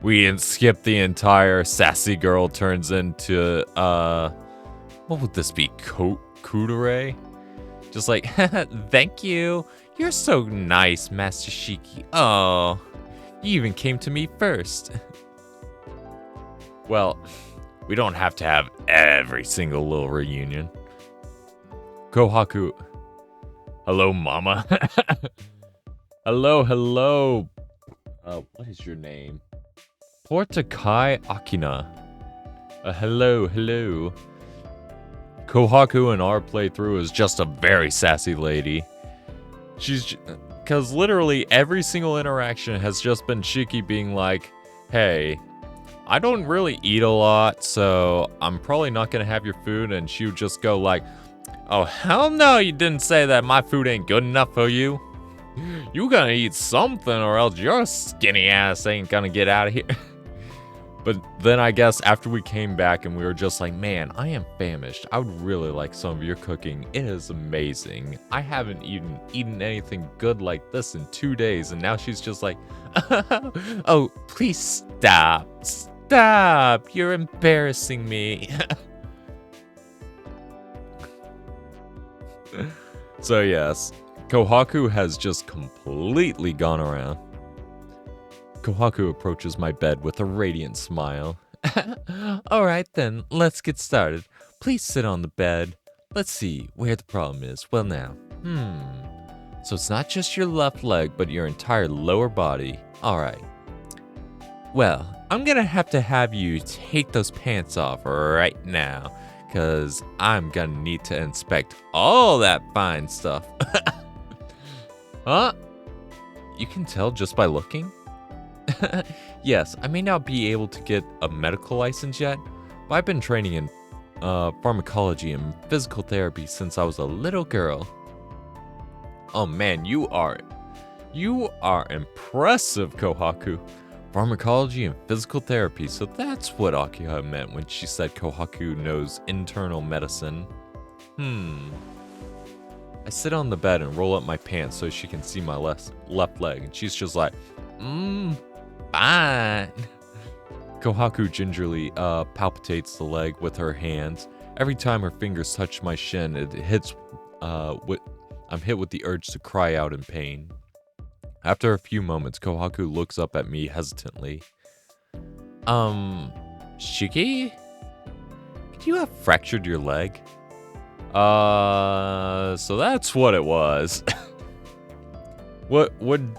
[SPEAKER 1] We didn't skip the entire sassy girl turns into, what would this be? Kudere? Just like, thank you. You're so nice, Master Shiki. Oh, you even came to me first. Well, we don't have to have every single little reunion. Kohaku. Hello, mama. Hello. What is your name? Portakai Akina. Hello. Kohaku in our playthrough is just a very sassy lady. Because literally every single interaction has just been Shiki being like, hey, I don't really eat a lot, so I'm probably not going to have your food. And she would just go like, oh, hell no, you didn't say that. My food ain't good enough for you. You gonna eat something or else your skinny ass ain't gonna get out of here. But then I guess after we came back and we were just like, man, I am famished. I would really like some of your cooking. It is amazing. I haven't eaten anything good like this in 2 days. And now she's just like, oh, please stop. Stop. You're embarrassing me. So yes, Kohaku has just completely gone around. Kohaku approaches my bed with a radiant smile. Alright then, let's get started. Please sit on the bed. Let's see where the problem is. Well now, so it's not just your left leg, but your entire lower body. Alright. Well, I'm gonna have you take those pants off right now, because I'm gonna need to inspect all that fine stuff. Huh? You can tell just by looking? Yes, I may not be able to get a medical license yet, but I've been training in pharmacology and physical therapy since I was a little girl. Oh man, you are impressive, Kohaku. Pharmacology and physical therapy, so that's what Akiha meant when she said Kohaku knows internal medicine. I sit on the bed and roll up my pants so she can see my left leg, and she's just like, fine. Kohaku gingerly palpitates the leg with her hands. Every time her fingers touch my shin, I'm hit with the urge to cry out in pain. After a few moments, Kohaku looks up at me hesitantly. Shiki? Could you have fractured your leg? So that's what it was. What would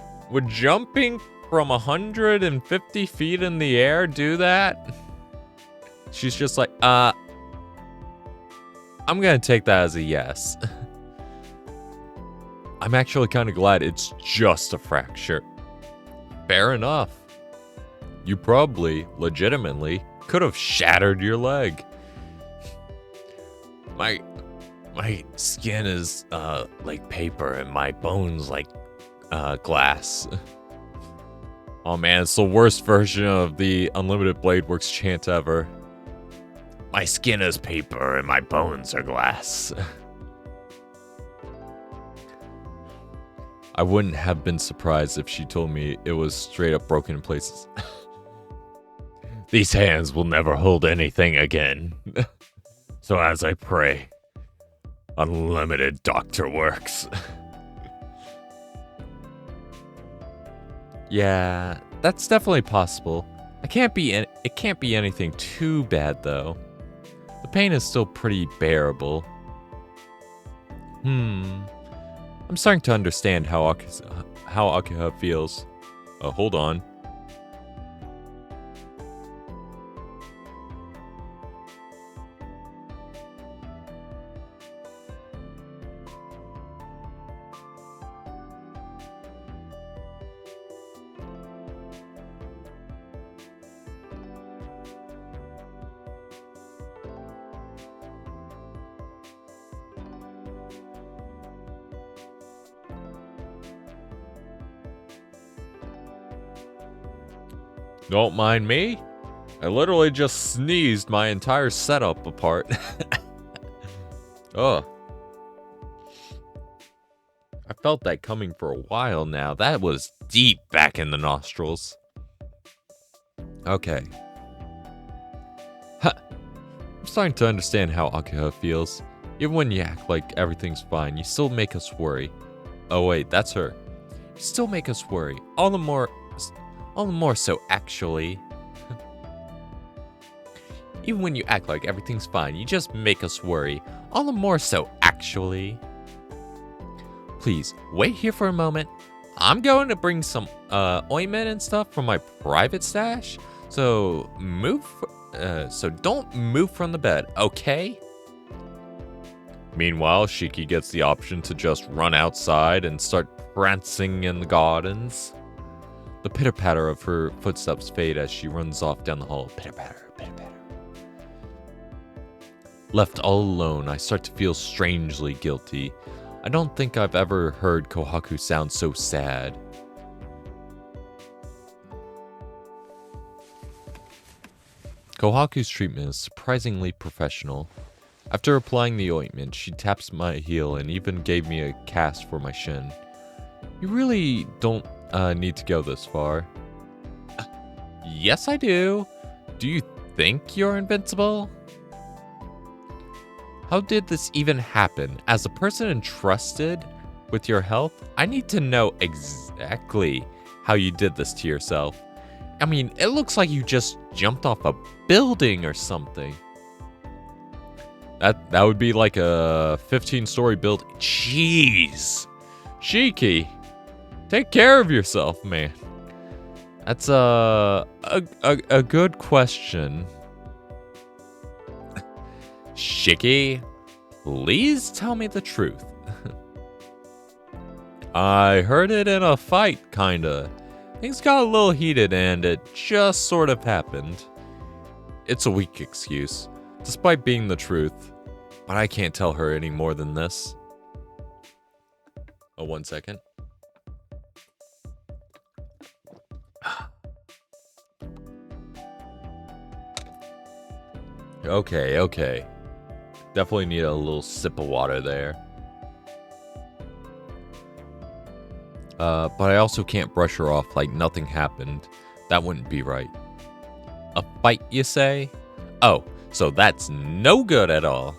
[SPEAKER 1] jumping from 150 feet in the air do that? She's just like, I'm gonna take that as a yes. I'm actually kind of glad it's just a fracture. Fair enough. You probably, legitimately, could have shattered your leg. My skin is, like paper and my bones like, glass. Oh man, it's the worst version of the Unlimited Blade Works chant ever. My skin is paper and my bones are glass. I wouldn't have been surprised if she told me it was straight up broken in places. These hands will never hold anything again. So as I pray, Unlimited Doctor Works. Yeah, that's definitely possible. It can't be anything too bad though. The pain is still pretty bearable. I'm starting to understand how Akiha feels. Hold on. Don't mind me. I literally just sneezed my entire setup apart. Ugh. I felt that coming for a while now. That was deep back in the nostrils. Okay. Huh. I'm starting to understand how Akiha feels. Even when you act like everything's fine, you still make us worry. Oh wait, that's her. You still make us worry. All the more so, actually. Even when you act like everything's fine, you just make us worry. All the more so, actually. Please, wait here for a moment. I'm going to bring some ointment and stuff from my private stash. So don't move from the bed, okay? Meanwhile, Shiki gets the option to just run outside and start prancing in the gardens. The pitter-patter of her footsteps fade as she runs off down the hall. Pitter-patter, pitter-patter. Left all alone, I start to feel strangely guilty. I don't think I've ever heard Kohaku sound so sad. Kohaku's treatment is surprisingly professional. After applying the ointment, she taps my heel and even gave me a cast for my shin. You really don't need to go this far. Yes, I do. Do you think you're invincible? How did this even happen? As a person entrusted with your health, I need to know exactly how you did this to yourself. I mean, it looks like you just jumped off a building or something. That would be like a 15-story building. Jeez. Shiki, take care of yourself, man. That's a good question. Shiki, please tell me the truth. I heard it in a fight, kinda. Things got a little heated and it just sort of happened. It's a weak excuse, despite being the truth. But I can't tell her any more than this. Oh, 1 second. Okay. Definitely need a little sip of water there. But I also can't brush her off like nothing happened. That wouldn't be right. A fight, you say? Oh, so that's no good at all.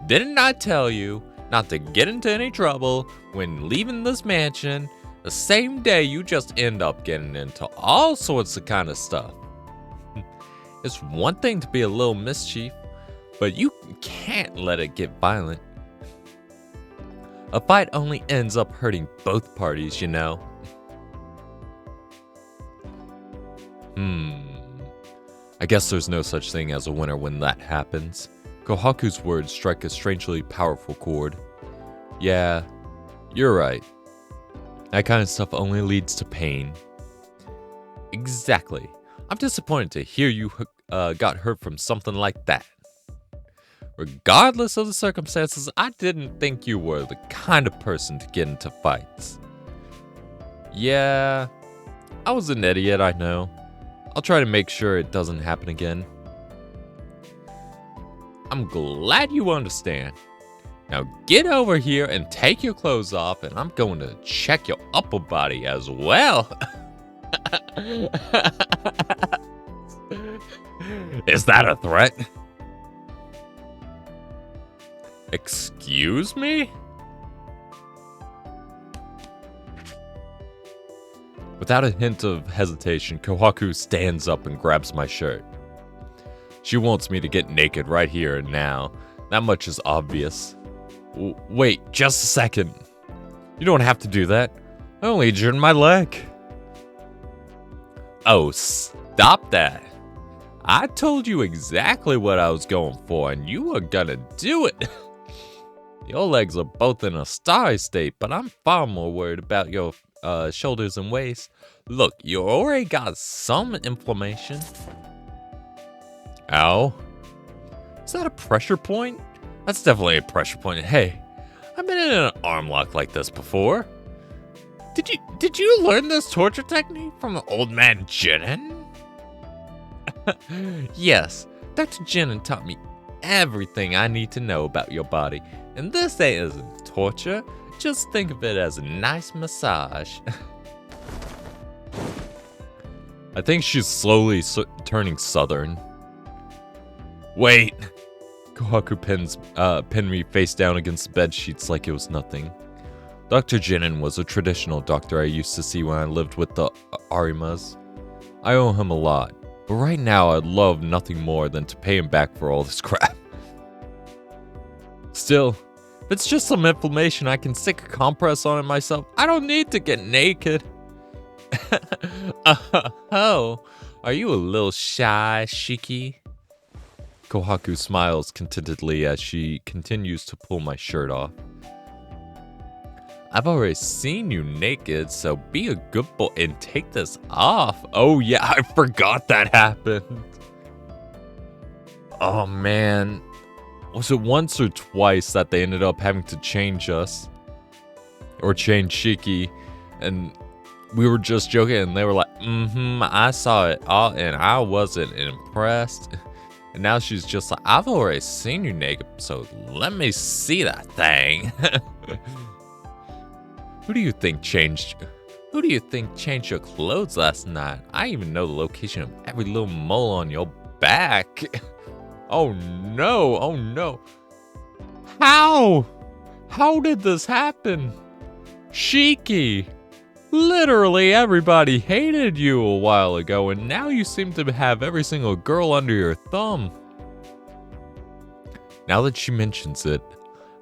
[SPEAKER 1] Didn't I tell you not to get into any trouble when leaving this mansion? The same day you just end up getting into all sorts of kind of stuff. It's one thing to be a little mischief, but you can't let it get violent. A fight only ends up hurting both parties, you know. I guess there's no such thing as a winner when that happens. Kohaku's words strike a strangely powerful chord. Yeah, you're right. That kind of stuff only leads to pain. Exactly. I'm disappointed to hear you got hurt from something like that. Regardless of the circumstances, I didn't think you were the kind of person to get into fights. Yeah, I was an idiot, I know. I'll try to make sure it doesn't happen again. I'm glad you understand. Now get over here and take your clothes off, and I'm going to check your upper body as well. Is that a threat? Excuse me? Without a hint of hesitation, Kohaku stands up and grabs my shirt. She wants me to get naked right here and now. That much is obvious. Wait, just a second. You don't have to do that. I only injured my leg. Oh, stop that. I told you exactly what I was going for, and you were gonna do it. Your legs are both in a starry state, but I'm far more worried about your shoulders and waist. Look, you already got some inflammation. Ow. Is that a pressure point? That's definitely a pressure point. Hey, I've been in an arm lock like this before. Did you learn this torture technique from the old man Jinin? Yes, Dr. Jinin taught me everything I need to know about your body. And this isn't torture. Just think of it as a nice massage. I think she's slowly turning southern. Wait. Kohaku pinned me face down against the bed sheets like it was nothing. Dr. Jinin was a traditional doctor I used to see when I lived with the Arimas. I owe him a lot, but right now I'd love nothing more than to pay him back for all this crap. Still, if it's just some inflammation, I can stick a compress on it myself. I don't need to get naked. Oh, are you a little shy, Shiki? Kohaku smiles contentedly as she continues to pull my shirt off. I've already seen you naked, so be a good boy and take this off. Oh yeah, I forgot that happened. Oh man. Was it once or twice that they ended up having to change us? Or change Shiki, and we were just joking, and they were like, I saw it all, and I wasn't impressed. And now she's just like, I've already seen you naked, so let me see that thing. Who do you think changed your clothes last night? I even know the location of every little mole on your back. Oh no. How did this happen? Shiki, literally everybody hated you a while ago, and now you seem to have every single girl under your thumb. Now that she mentions it,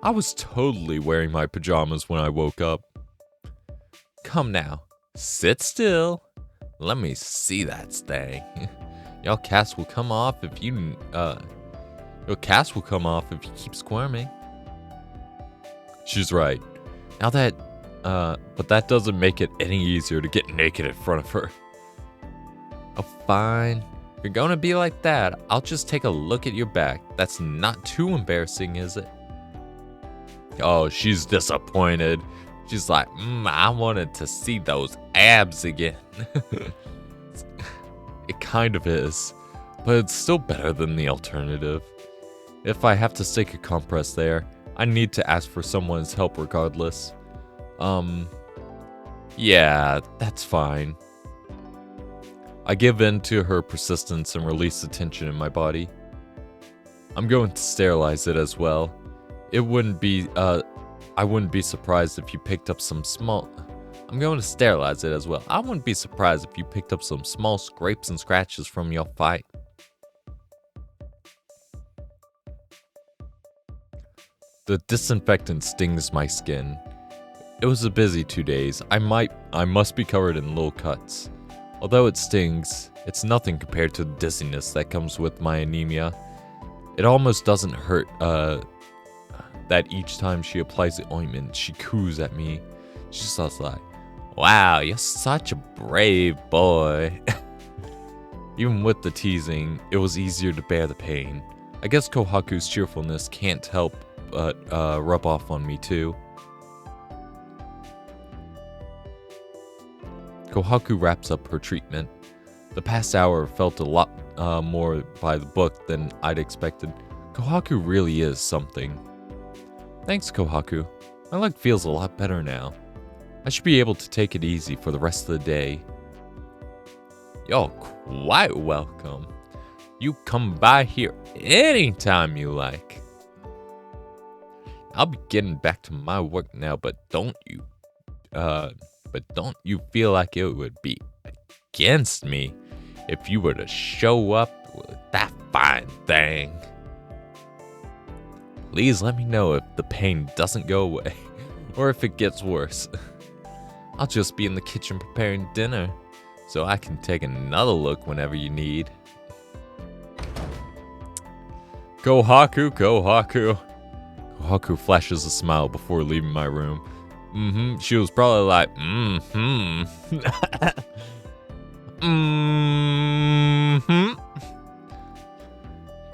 [SPEAKER 1] I was totally wearing my pajamas when I woke up. Come now, sit still. Let me see that thing. Your cast will come off if you keep squirming. She's right. Now that but that doesn't make it any easier to get naked in front of her. Oh, fine. If you're gonna be like that, I'll just take a look at your back. That's not too embarrassing, is it? Oh, she's disappointed. She's like, I wanted to see those abs again. It kind of is, but it's still better than the alternative. If I have to stick a compress there, I need to ask for someone's help regardless. Yeah, that's fine. I give in to her persistence and release the tension in my body. I'm going to sterilize it as well. I wouldn't be surprised if you picked up some small... I'm going to sterilize it as well. I wouldn't be surprised if you picked up some small scrapes and scratches from your fight. The disinfectant stings my skin. It was a busy 2 days. I must be covered in little cuts. Although it stings, it's nothing compared to the dizziness that comes with my anemia. It almost doesn't hurt, that each time she applies the ointment, she coos at me. She's just like, wow, you're such a brave boy. Even with the teasing, it was easier to bear the pain. I guess Kohaku's cheerfulness can't help but rub off on me too. Kohaku wraps up her treatment. The past hour felt a lot more by the book than I'd expected. Kohaku really is something. Thanks, Kohaku. My leg feels a lot better now. I should be able to take it easy for the rest of the day. You're quite welcome. You come by here anytime you like. I'll be getting back to my work now, but don't you feel like it would be against me if you were to show up with that fine thing? Please let me know if the pain doesn't go away, or if it gets worse. I'll just be in the kitchen preparing dinner, so I can take another look whenever you need. Kohaku. Kohaku flashes a smile before leaving my room. She was probably like,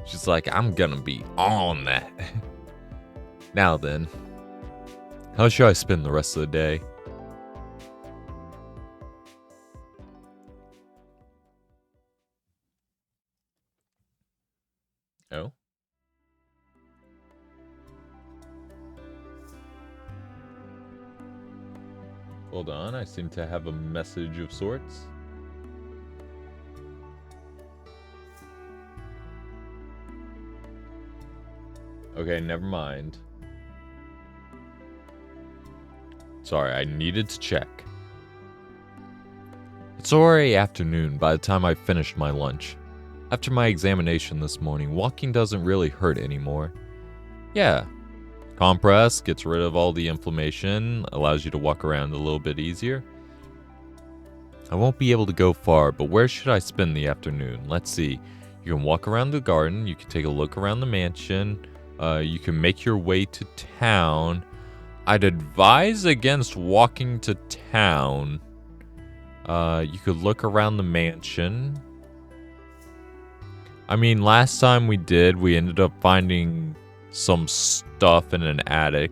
[SPEAKER 1] She's like, I'm gonna be on that. Now then, how should I spend the rest of the day? Oh? Hold on, I seem to have a message of sorts. Okay, never mind. Sorry, I needed to check. It's already afternoon by the time I finished my lunch. After my examination this morning, walking doesn't really hurt anymore. Yeah. Compress gets rid of all the inflammation, allows you to walk around a little bit easier. I won't be able to go far, but where should I spend the afternoon? Let's see. You can walk around the garden. You can take a look around the mansion. You can make your way to town. I'd advise against walking to town. You could look around the mansion. I mean, last time we ended up finding some stuff in an attic.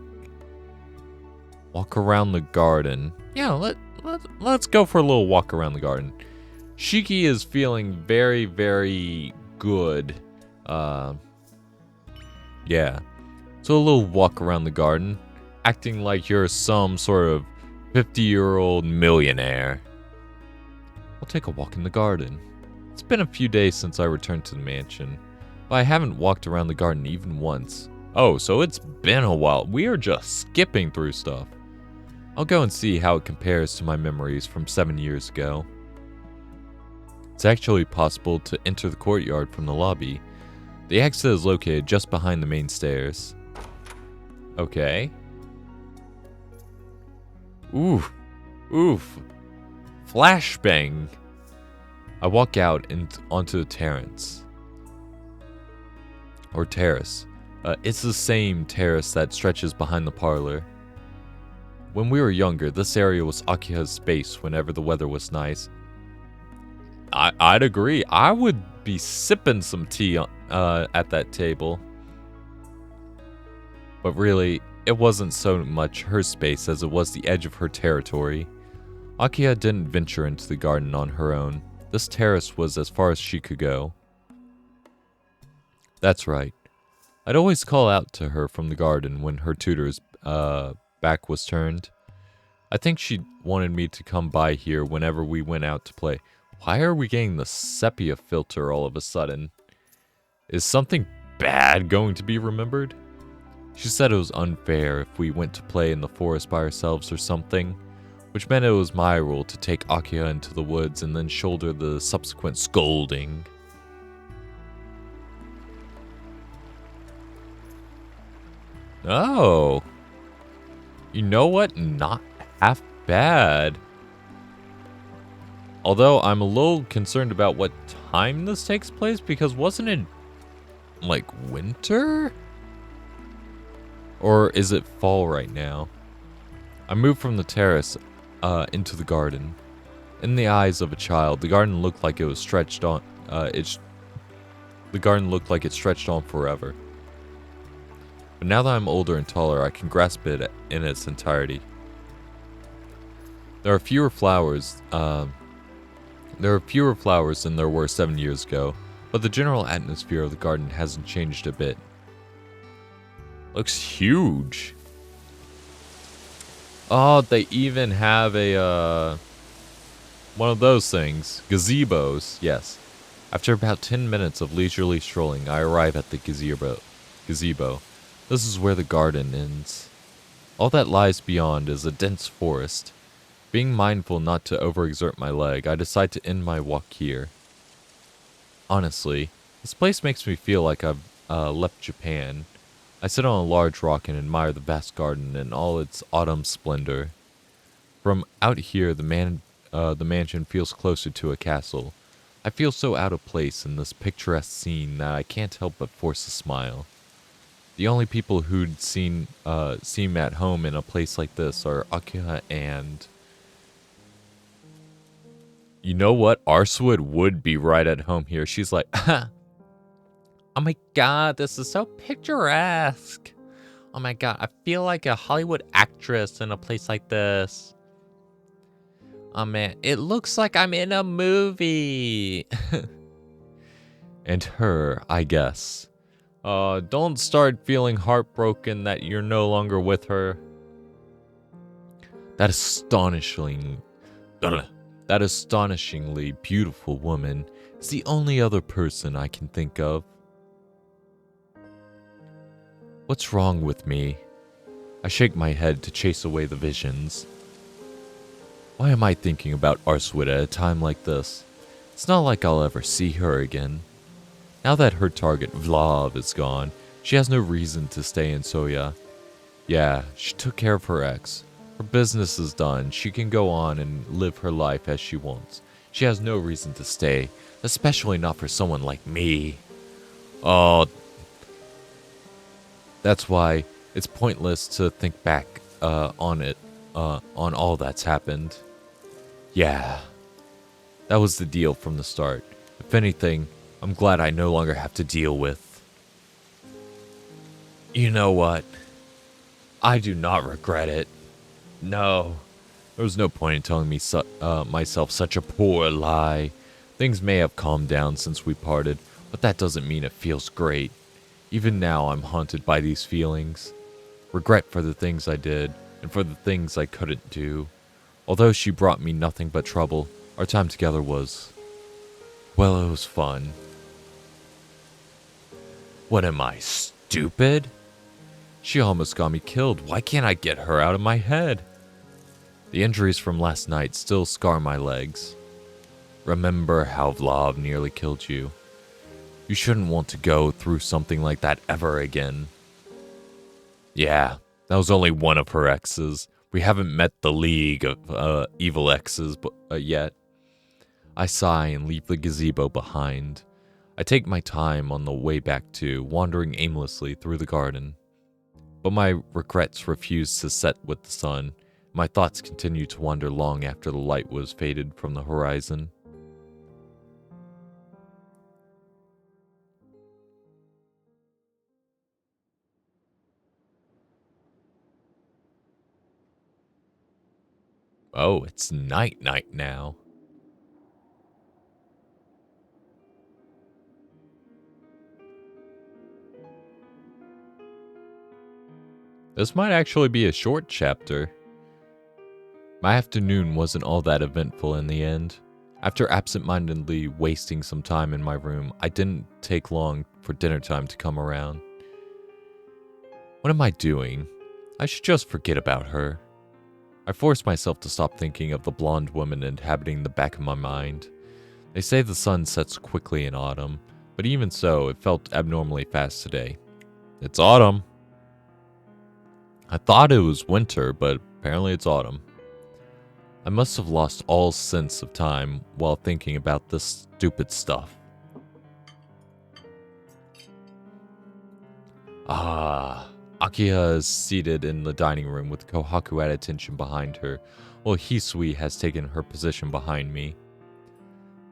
[SPEAKER 1] Walk around the garden. Yeah, let's go for a little walk around the garden. Shiki is feeling very, very good. Yeah. So a little walk around the garden, acting like you're some sort of 50-year-old millionaire. We'll take a walk in the garden. It's been a few days since I returned to the mansion, but I haven't walked around the garden even once. Oh, so it's been a while. We are just skipping through stuff. I'll go and see how it compares to my memories from 7 years ago. It's actually possible to enter the courtyard from the lobby. The exit is located just behind the main stairs. Okay. Oof. Oof. Flashbang. I walk out and onto the terrace. Or terrace. It's the same terrace that stretches behind the parlor. When we were younger, this area was Akiha's space whenever the weather was nice. I'd agree. I would be sipping some tea at that table. But really, it wasn't so much her space as it was the edge of her territory. Akiha didn't venture into the garden on her own. This terrace was as far as she could go. That's right. I'd always call out to her from the garden when her tutor's back was turned. I think she wanted me to come by here whenever we went out to play. Why are we getting the sepia filter all of a sudden? Is something bad going to be remembered? She said it was unfair if we went to play in the forest by ourselves or something, which meant it was my role to take Akiha into the woods and then shoulder the subsequent scolding. Oh. You know what? Not half bad. Although I'm a little concerned about what time this takes place, because wasn't it like winter? Or is it fall right now? I moved from the terrace into the garden. In the eyes of a child, the garden looked like it was stretched on. The garden looked like it stretched on forever. But now that I'm older and taller, I can grasp it in its entirety. There are fewer flowers. There are fewer flowers than there were 7 years ago, but the general atmosphere of the garden hasn't changed a bit. Looks huge. Oh, they even have a, one of those things. Gazebos, yes. After about 10 minutes of leisurely strolling, I arrive at the gazebo. This is where the garden ends. All that lies beyond is a dense forest. Being mindful not to overexert my leg, I decide to end my walk here. Honestly, this place makes me feel like I've left Japan. I sit on a large rock and admire the vast garden in all its autumn splendor. From out here, the mansion feels closer to a castle. I feel so out of place in this picturesque scene that I can't help but force a smile. The only people who'd seem at home in a place like this are Akiha and... You know what? Arswood would be right at home here. She's like, oh my god, this is so picturesque. Oh my god, I feel like a Hollywood actress in a place like this. Oh man, it looks like I'm in a movie. And her, I guess. Don't start feeling heartbroken that you're no longer with her. That astonishingly beautiful woman is the only other person I can think of. What's wrong with me? I shake my head to chase away the visions. Why am I thinking about Arswood at a time like this? It's not like I'll ever see her again. Now that her target, Vlav, is gone, she has no reason to stay in Soya. Yeah, she took care of her ex. Her business is done. She can go on and live her life as she wants. She has no reason to stay, especially not for someone like me. Oh, that's why it's pointless to think back on all that's happened. Yeah, that was the deal from the start. If anything, I'm glad I no longer have to deal with. You know what? I do not regret it. No, there was no point in telling me myself such a poor lie. Things may have calmed down since we parted, but that doesn't mean it feels great. Even now, I'm haunted by these feelings. Regret for the things I did, and for the things I couldn't do. Although she brought me nothing but trouble, our time together was... well, it was fun. What am I, stupid? She almost got me killed. Why can't I get her out of my head? The injuries from last night still scar my legs. Remember how Vlad nearly killed you. You shouldn't want to go through something like that ever again. Yeah, that was only one of her exes. We haven't met the league of evil exes yet. I sigh and leave the gazebo behind. I take my time on the way back to wandering aimlessly through the garden. But my regrets refuse to set with the sun. My thoughts continue to wander long after the light was faded from the horizon. Oh, it's night now. This might actually be a short chapter. My afternoon wasn't all that eventful in the end. After absent-mindedly wasting some time in my room, I didn't take long for dinner time to come around. What am I doing? I should just forget about her. I forced myself to stop thinking of the blonde woman inhabiting the back of my mind. They say the sun sets quickly in autumn, but even so, it felt abnormally fast today. It's autumn. I thought it was winter, but apparently it's autumn. I must have lost all sense of time while thinking about this stupid stuff. Akiha is seated in the dining room with Kohaku at attention behind her, while Hisui has taken her position behind me.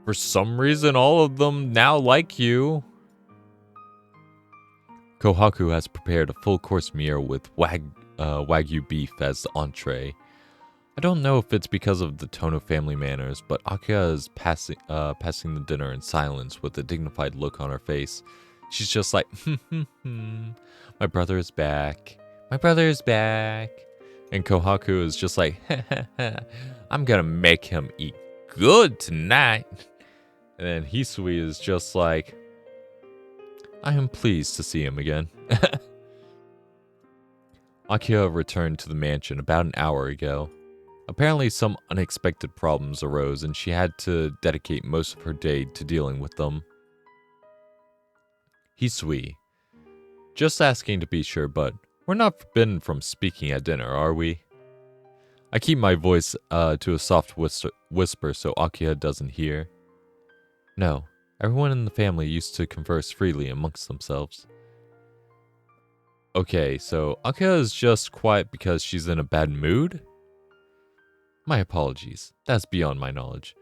[SPEAKER 1] For some reason, all of them now like you. Kohaku has prepared a full-course meal with Wagyu beef as the entree. I don't know if it's because of the Tono family manners, but Akiha is passing the dinner in silence with a dignified look on her face. She's just like, my brother is back. My brother is back. And Kohaku is just like, I'm gonna make him eat good tonight. And then Hisui is just like, I am pleased to see him again. Akiha returned to the mansion about an hour ago. Apparently some unexpected problems arose and she had to dedicate most of her day to dealing with them. Hisui. Just asking to be sure, but we're not forbidden from speaking at dinner, are we? I keep my voice to a soft whisper so Akiha doesn't hear. No, everyone in the family used to converse freely amongst themselves. Okay, so Akiha is just quiet because she's in a bad mood? My apologies, that's beyond my knowledge.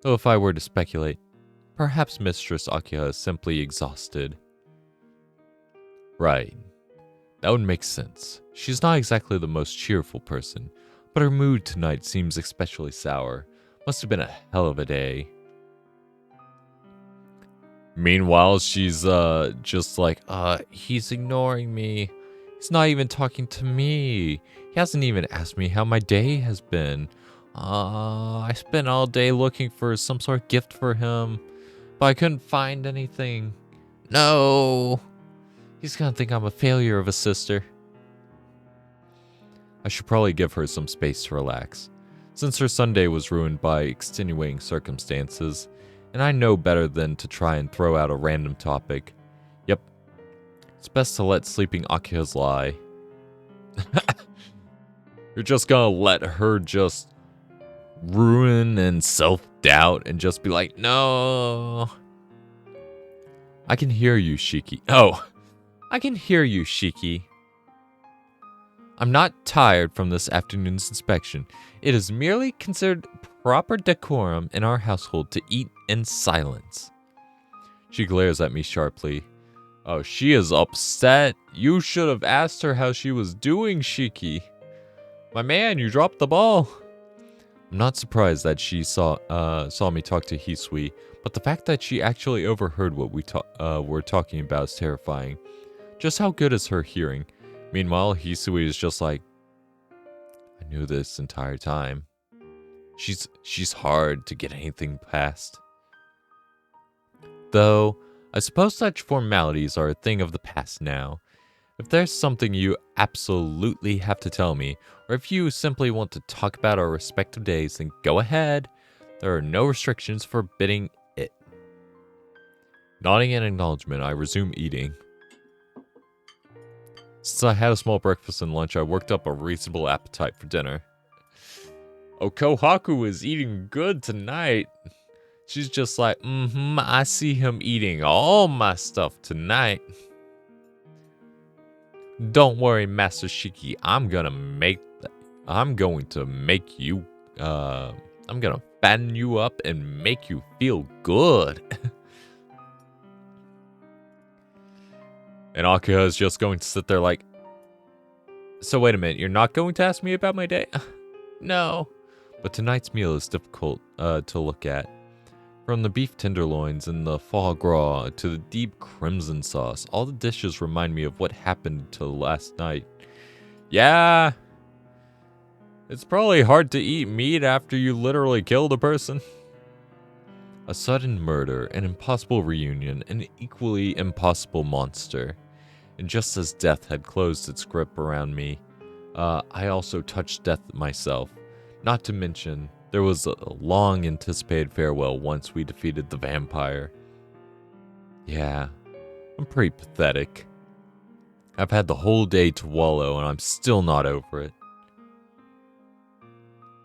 [SPEAKER 1] Though if I were to speculate, perhaps Mistress Akiha is simply exhausted. Right. That would make sense. She's not exactly the most cheerful person, but her mood tonight seems especially sour. Must have been a hell of a day. Meanwhile, she's just like, he's ignoring me. He's not even talking to me. He hasn't even asked me how my day has been. I spent all day looking for some sort of gift for him, but I couldn't find anything. No. He's gonna think I'm a failure of a sister. I should probably give her some space to relax, since her Sunday was ruined by extenuating circumstances, and I know better than to try and throw out a random topic. Yep, it's best to let sleeping Akiha's lie. You're just gonna let her just ruin and doubt and just be like, no. I can hear you, Shiki. Oh, I can hear you, Shiki. I'm not tired from this afternoon's inspection. It is merely considered proper decorum in our household to eat in silence. She glares at me sharply. Oh, she is upset. You should have asked her how she was doing, Shiki. My man, you dropped the ball. I'm not surprised that she saw me talk to Hisui, but the fact that she actually overheard what we were talking about is terrifying. Just how good is her hearing? Meanwhile, Hisui is just like, I knew this entire time. She's hard to get anything past. Though, I suppose such formalities are a thing of the past now. If there's something you absolutely have to tell me, or if you simply want to talk about our respective days, then go ahead. There are no restrictions forbidding it. Nodding in acknowledgement, I resume eating. Since I had a small breakfast and lunch, I worked up a reasonable appetite for dinner. Oh, Kohaku is eating good tonight. She's just like, I see him eating all my stuff tonight. Don't worry, Master Shiki. I'm gonna fatten you up and make you feel good. And Akuha is just going to sit there like, so wait a minute, you're not going to ask me about my day? No. But tonight's meal is difficult to look at. From the beef tenderloins and the foie gras to the deep crimson sauce, all the dishes remind me of what happened till last night. Yeah, it's probably hard to eat meat after you literally killed a person. A sudden murder, an impossible reunion, an equally impossible monster. And just as death had closed its grip around me, I also touched death myself. Not to mention, there was a long-anticipated farewell once we defeated the vampire. Yeah, I'm pretty pathetic. I've had the whole day to wallow and I'm still not over it.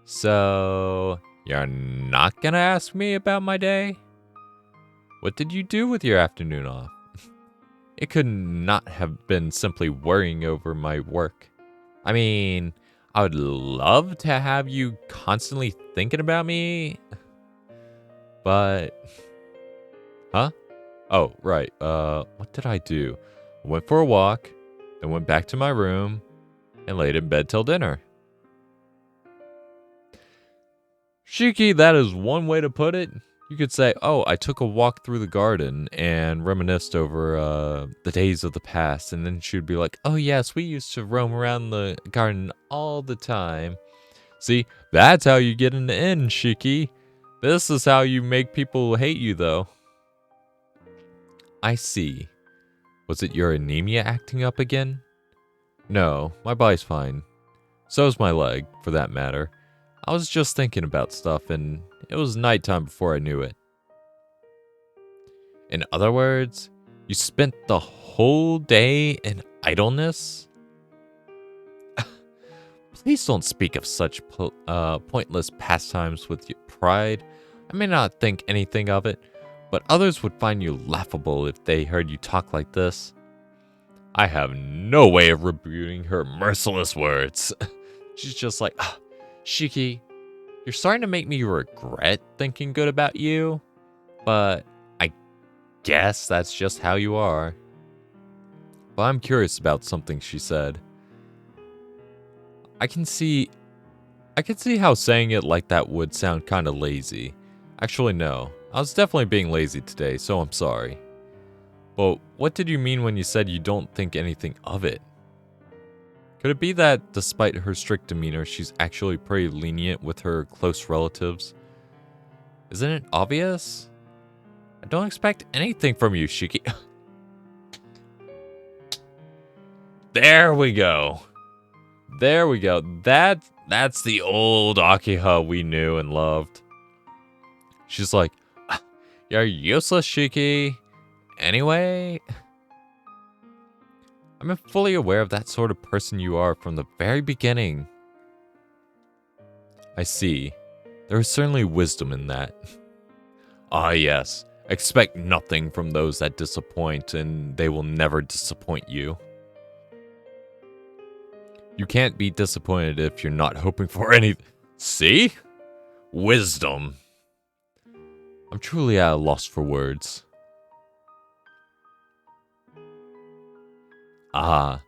[SPEAKER 1] So, you're not gonna ask me about my day? What did you do with your afternoon off? It could not have been simply worrying over my work. I mean, I would love to have you constantly thinking about me. But... Huh? Oh, right. What did I do? I went for a walk, then went back to my room, and laid in bed till dinner. Shiki, that is one way to put it. You could say, oh, I took a walk through the garden and reminisced over the days of the past. And then she would be like, oh, yes, we used to roam around the garden all the time. See, that's how you get in the end, Shiki. This is how you make people hate you, though. I see. Was it your anemia acting up again? No, my body's fine. So's my leg, for that matter. I was just thinking about stuff, and it was nighttime before I knew it. In other words, you spent the whole day in idleness? Please don't speak of such pointless pastimes with your pride. I may not think anything of it, but others would find you laughable if they heard you talk like this. I have no way of rebuting her merciless words. She's just like, Shiki, you're starting to make me regret thinking good about you, but I guess that's just how you are. But I'm curious about something she said. I can see how saying it like that would sound kind of lazy. Actually, no. I was definitely being lazy today, so I'm sorry. But what did you mean when you said you don't think anything of it? Could it be that, despite her strict demeanor, she's actually pretty lenient with her close relatives? Isn't it obvious? I don't expect anything from you, Shiki. There we go. There we go. That's the old Akiha we knew and loved. She's like, you're useless, Shiki. Anyway... I'm fully aware of that sort of person you are from the very beginning. I see. There is certainly wisdom in that. Ah, yes. Expect nothing from those that disappoint, and they will never disappoint you. You can't be disappointed if you're not hoping for anything. See? Wisdom. I'm truly at a loss for words. Ah,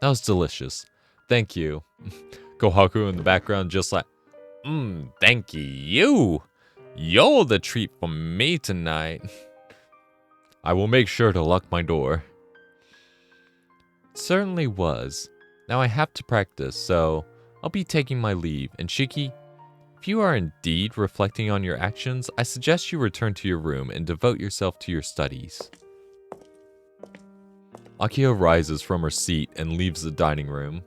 [SPEAKER 1] that was delicious. Thank you. Kohaku in the background just like, thank you. You're the treat for me tonight. I will make sure to lock my door. It certainly was. Now I have to practice, so I'll be taking my leave. And Shiki, if you are indeed reflecting on your actions, I suggest you return to your room and devote yourself to your studies. Akio rises from her seat and leaves the dining room.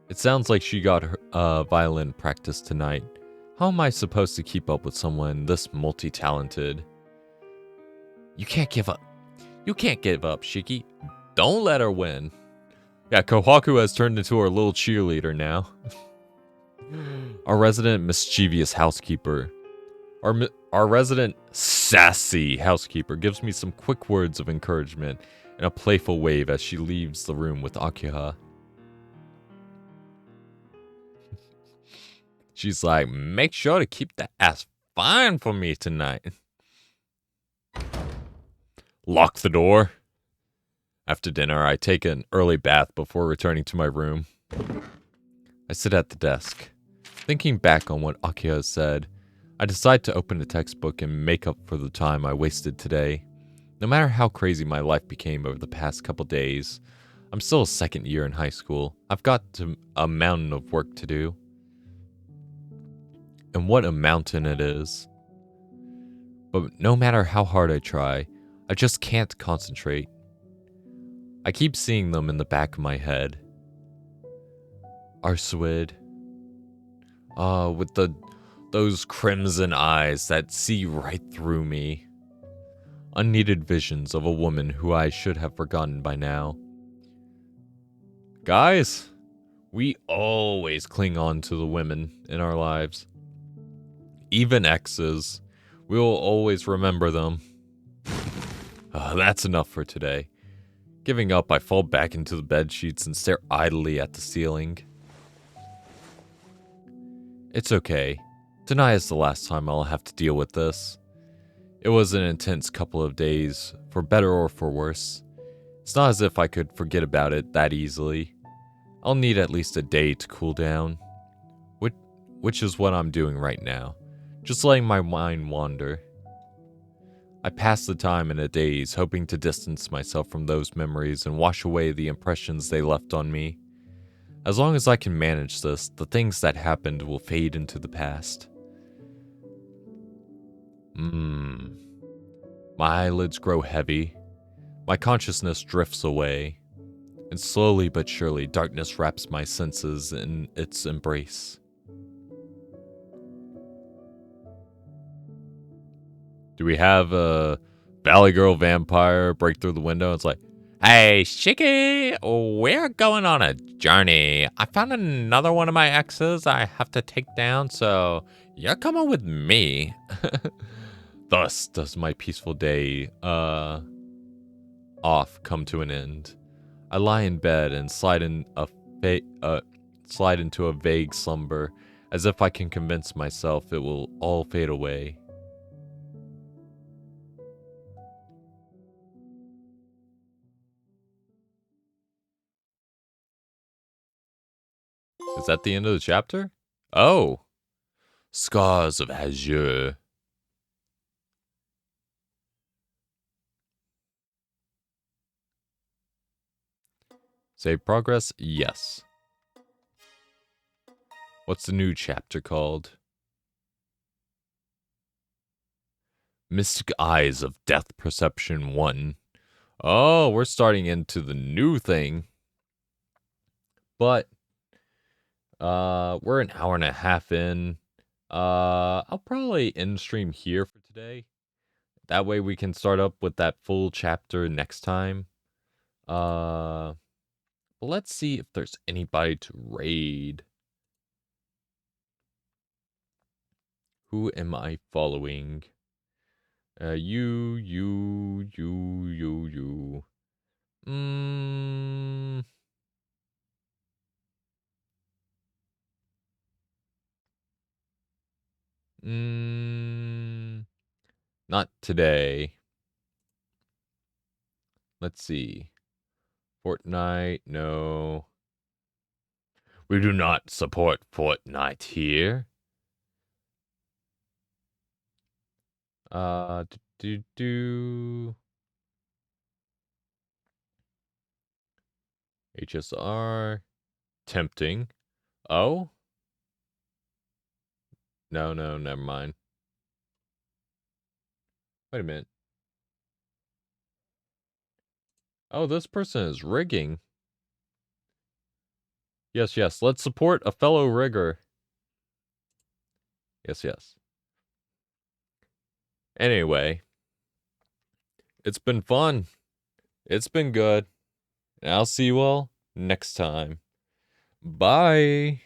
[SPEAKER 1] It sounds like she got her violin practice tonight. How am I supposed to keep up with someone this multi-talented? You can't give up. You can't give up, Shiki. Don't let her win. Yeah, Kohaku has turned into our little cheerleader now. Our resident mischievous housekeeper. Our resident sassy housekeeper gives me some quick words of encouragement and a playful wave as she leaves the room with Akiha. She's like, make sure to keep that ass fine for me tonight. Lock the door. After dinner, I take an early bath before returning to my room. I sit at the desk. Thinking back on what Akiha said, I decide to open a textbook and make up for the time I wasted today. No matter how crazy my life became over the past couple days, I'm still a second year in high school. I've got a mountain of work to do. And what a mountain it is. But no matter how hard I try, I just can't concentrate. I keep seeing them in the back of my head. Arswid. With those crimson eyes that see right through me. Unneeded visions of a woman who I should have forgotten by now. Guys, we always cling on to the women in our lives. Even exes. We will always remember them. That's enough for today. Giving up, I fall back into the bed sheets and stare idly at the ceiling. It's okay. Tonight is the last time I'll have to deal with this. It was an intense couple of days, for better or for worse. It's not as if I could forget about it that easily. I'll need at least a day to cool down. Which is what I'm doing right now. Just letting my mind wander. I pass the time in a daze, hoping to distance myself from those memories and wash away the impressions they left on me. As long as I can manage this, the things that happened will fade into the past. My eyelids grow heavy. My consciousness drifts away. And slowly but surely, darkness wraps my senses in its embrace. Do we have a Valley Girl vampire break through the window? It's like, hey, Shiki, we're going on a journey. I found another one of my exes I have to take down, so you're coming with me. Thus does my peaceful day, off come to an end. I lie in bed and slide into a vague slumber, as if I can convince myself it will all fade away. Is that the end of the chapter? Oh. Scars of Azure. Save progress? Yes. What's the new chapter called? Mystic Eyes of Death Perception 1. Oh, we're starting into the new thing. But we're an hour and a half in. I'll probably end stream here for today. That way we can start up with that full chapter next time. Let's see if there's anybody to raid. Who am I following? You. Mm, mm, not today. Let's see. Fortnite, no. We do not support Fortnite here. Do. HSR. Tempting. Oh? No, never mind. Wait a minute. Oh, this person is rigging. Yes. Let's support a fellow rigger. Yes. Anyway, it's been fun. It's been good. And I'll see you all next time. Bye.